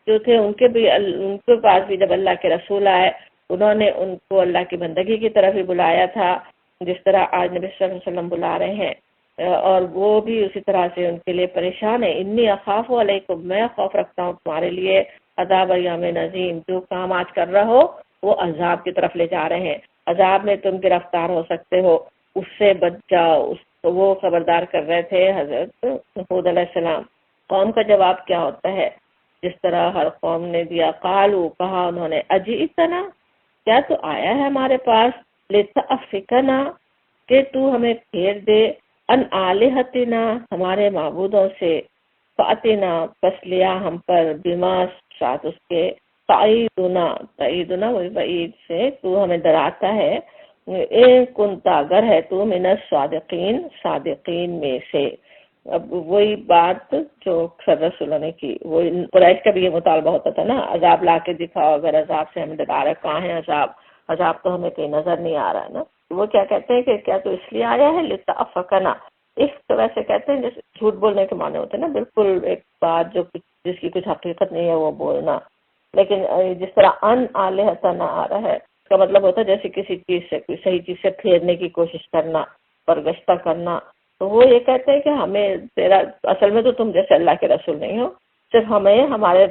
جو تھے ان کے پاس بھی جب اللہ کے رسول آئے انہوں نے ان کو اللہ کی بندگی کی طرف ہی بلایا تھا، جس طرح آج نبی صلی اللہ علیہ وسلم بلا رہے ہیں، اور وہ بھی اسی طرح سے ان کے لیے پریشان ہے۔ انی اخاف علیکم، میں خوف رکھتا ہوں تمہارے لیے، عذاب یوم عظیم، جو کام آج کر رہا ہو وہ عذاب کی طرف لے جا رہے ہیں، عذاب میں تم گرفتار ہو سکتے ہو، اس سے بچ جاؤ۔ وہ خبردار کر رہے تھے حضرت ہود علیہ السلام۔ قوم کا جواب کیا ہوتا ہے؟ جس طرح ہر قوم نے دیا، قالو، کہا انہوں نے، اجئتنا، کیا تو آیا ہے ہمارے پاس، لتأفکنا، کہ تو ہمیں پھیر دے، ان آلہتنا، ہمارے معبودوں سے، فاتنا، پس لیا ہم پر، بما، ساتھ اس کے، تعیدنا وہی بعید سے تو ہمیں ڈراتا ہے، اے کنتا، اگر ہے تو، من الصادقین، صادقین میں سے۔ اب وہی بات جو رسولوں نے کی، وہ قریش کا بھی یہ مطالبہ ہوتا تھا نا، عذاب لا کے دکھاؤ، اگر عذاب سے ہمیں ڈرا رہا، کہاں ہے عذاب تو ہمیں کہیں نظر نہیں آ رہا ہے نا۔ وہ کیا کہتے ہیں کہ کیا تو اس لیے آیا ہے، لتأفکنا، اس طرح سے کہتے ہیں جیسے جھوٹ بولنے کے معنی ہوتے ہیں نا، بالکل ایک بات جس کی کچھ حقیقت نہیں ہے وہ بولنا۔ لیکن جس طرح ان آلہتنا آ رہا ہے، اس کا مطلب ہوتا ہے جیسے کسی چیز سے، کوئی صحیح چیز سے پھیرنے کی کوشش کرنا، برگشتہ کرنا۔ تو وہ یہ کہتے ہیں کہ ہمیں اصل میں تو تم جیسے اللہ کے رسول نہیں ہو، صرف ہمیں ہمارے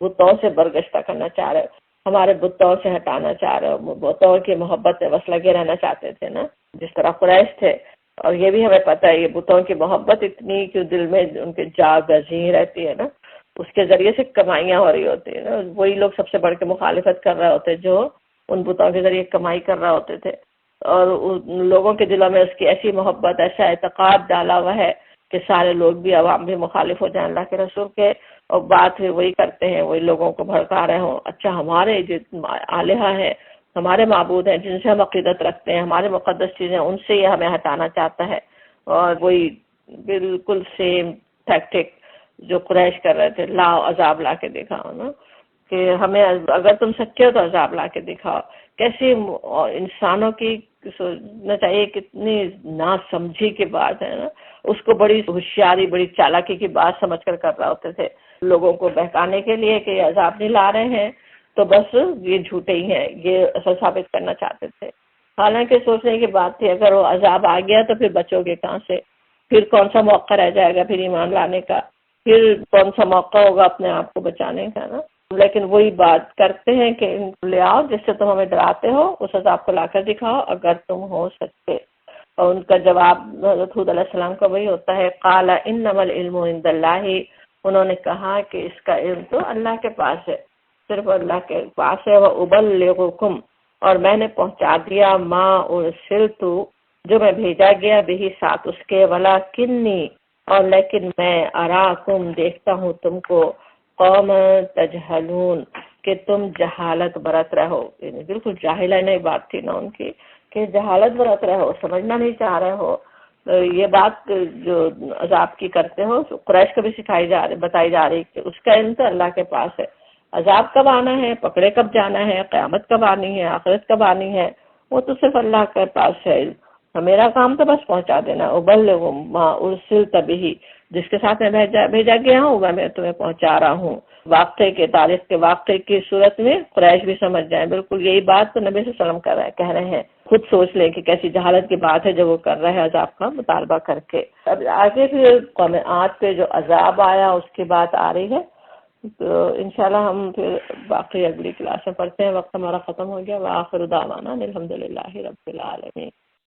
بتوں سے برگشتہ کرنا چاہ رہے ہو، ہمارے بتوں سے ہٹانا چاہ رہے ہو، بتوں کی محبت میں بس لگے رہنا چاہتے تھے نا، جس طرح قریش تھے۔ اور یہ بھی ہمیں پتہ ہے، یہ بتوں کی محبت اتنی کہ دل میں ان کے جا گزی رہتی ہے نا، اس کے ذریعے سے کمائیاں ہو رہی ہوتی ہیں نا، وہی لوگ سب سے بڑھ کے مخالفت کر رہے ہوتے جو ان بتوں کے ذریعے کمائی کر رہے ہوتے تھے، اور ان لوگوں کے دلوں میں اس کی ایسی محبت، ایسا اعتقاد ڈالا ہوا ہے کہ سارے لوگ بھی، عوام بھی مخالف ہو جائیں اللہ کے رسول کے، اور بات وہی کرتے ہیں، وہی لوگوں کو بھڑکا رہے ہوں، اچھا ہمارے جو آلہہ ہیں، ہمارے معبود ہیں جن سے ہم عقیدت رکھتے ہیں، ہمارے مقدس چیزیں، ان سے یہ ہمیں ہٹانا چاہتا ہے۔ اور وہی بالکل سیم ٹیکٹک جو قریش کر رہے تھے، لاؤ عذاب لا کے دکھاؤ نا، کہ ہمیں اگر تم سچے ہو تو عذاب لا کے دکھاؤ۔ کیسی انسانوں کی سوچنا چاہیے، کتنی نا سمجھی کی بات ہے نا، اس کو بڑی ہوشیاری، بڑی چالاکی کی بات سمجھ کر رہے ہوتے تھے، لوگوں کو بہکانے کے لیے کہ یہ عذاب نہیں لا رہے ہیں تو بس یہ جھوٹے ہی ہیں، یہ اصل ثابت کرنا چاہتے تھے۔ حالانکہ سوچنے کی بات تھی، اگر وہ عذاب آ گیا تو پھر بچو گے کہاں سے، پھر کون سا موقع رہ جائے گا پھر ایمان لانے کا، پھر کون سا موقع ہوگا اپنے آپ کو بچانے کا نا۔ لیکن وہی بات کرتے ہیں کہ لے آؤ جس سے تم ہمیں ڈراتے ہو، اس عذاب کو لا کر دکھاؤ اگر تم ہو سکتے۔ اور ان کا جواب حضرت ہود علیہ السلام کا وہی ہوتا ہے، قال انما العلم عند اللہ، انہوں نے کہا کہ اس کا علم تو اللہ کے پاس ہے، صرف اللہ کے پاس ہے، وَأُبَلِّغُكُمْ، اور میں نے پہنچا دیا، ما ارسلت، جو میں بھیجا گیا، بھی ساتھ اس کے، ولیکنی، اور لیکن میں، اراکم، دیکھتا ہوں تم کو، قوم تجہلون، کہ تم جہالت برت رہے ہو، یعنی بالکل جاہلانہ بات تھی نا ان کی، کہ جہالت برت رہے ہو، سمجھنا نہیں چاہ رہے ہو۔ یہ بات جو عذاب کی کرتے ہو قریش کو بھی بتائی جا رہی کہ اس کا علم تو اللہ کے پاس ہے، عذاب کب آنا ہے، پکڑے کب جانا ہے، قیامت کب آنی ہے، آخرت کب آنی ہے، وہ تو صرف اللہ کے پاس ہے۔ میرا کام تو بس پہنچا دینا، ابلغ ما ارسلت به، جس کے ساتھ میں بھیجا گیا ہوں وہ میں تمہیں پہنچا رہا ہوں۔ واقعے کے، تاریخ کے واقعے کی صورت میں قریش بھی سمجھ جائیں، بالکل یہی بات تو نبی صلی اللہ علیہ وسلم کہہ رہے ہیں، خود سوچ لیں کہ کیسی جہالت کی بات ہے جو وہ کر رہے ہیں عذاب کا مطالبہ کر کے۔ اب آگے پھر قوم عاد پہ جو عذاب آیا اس کی بات آ رہی ہے، تو انشاءاللہ ہم پھر باقی اگلی کلاس میں پڑھتے ہیں، وقت ہمارا ختم ہو گیا۔ وآخر دعوانا الحمدللہ رب العالمین۔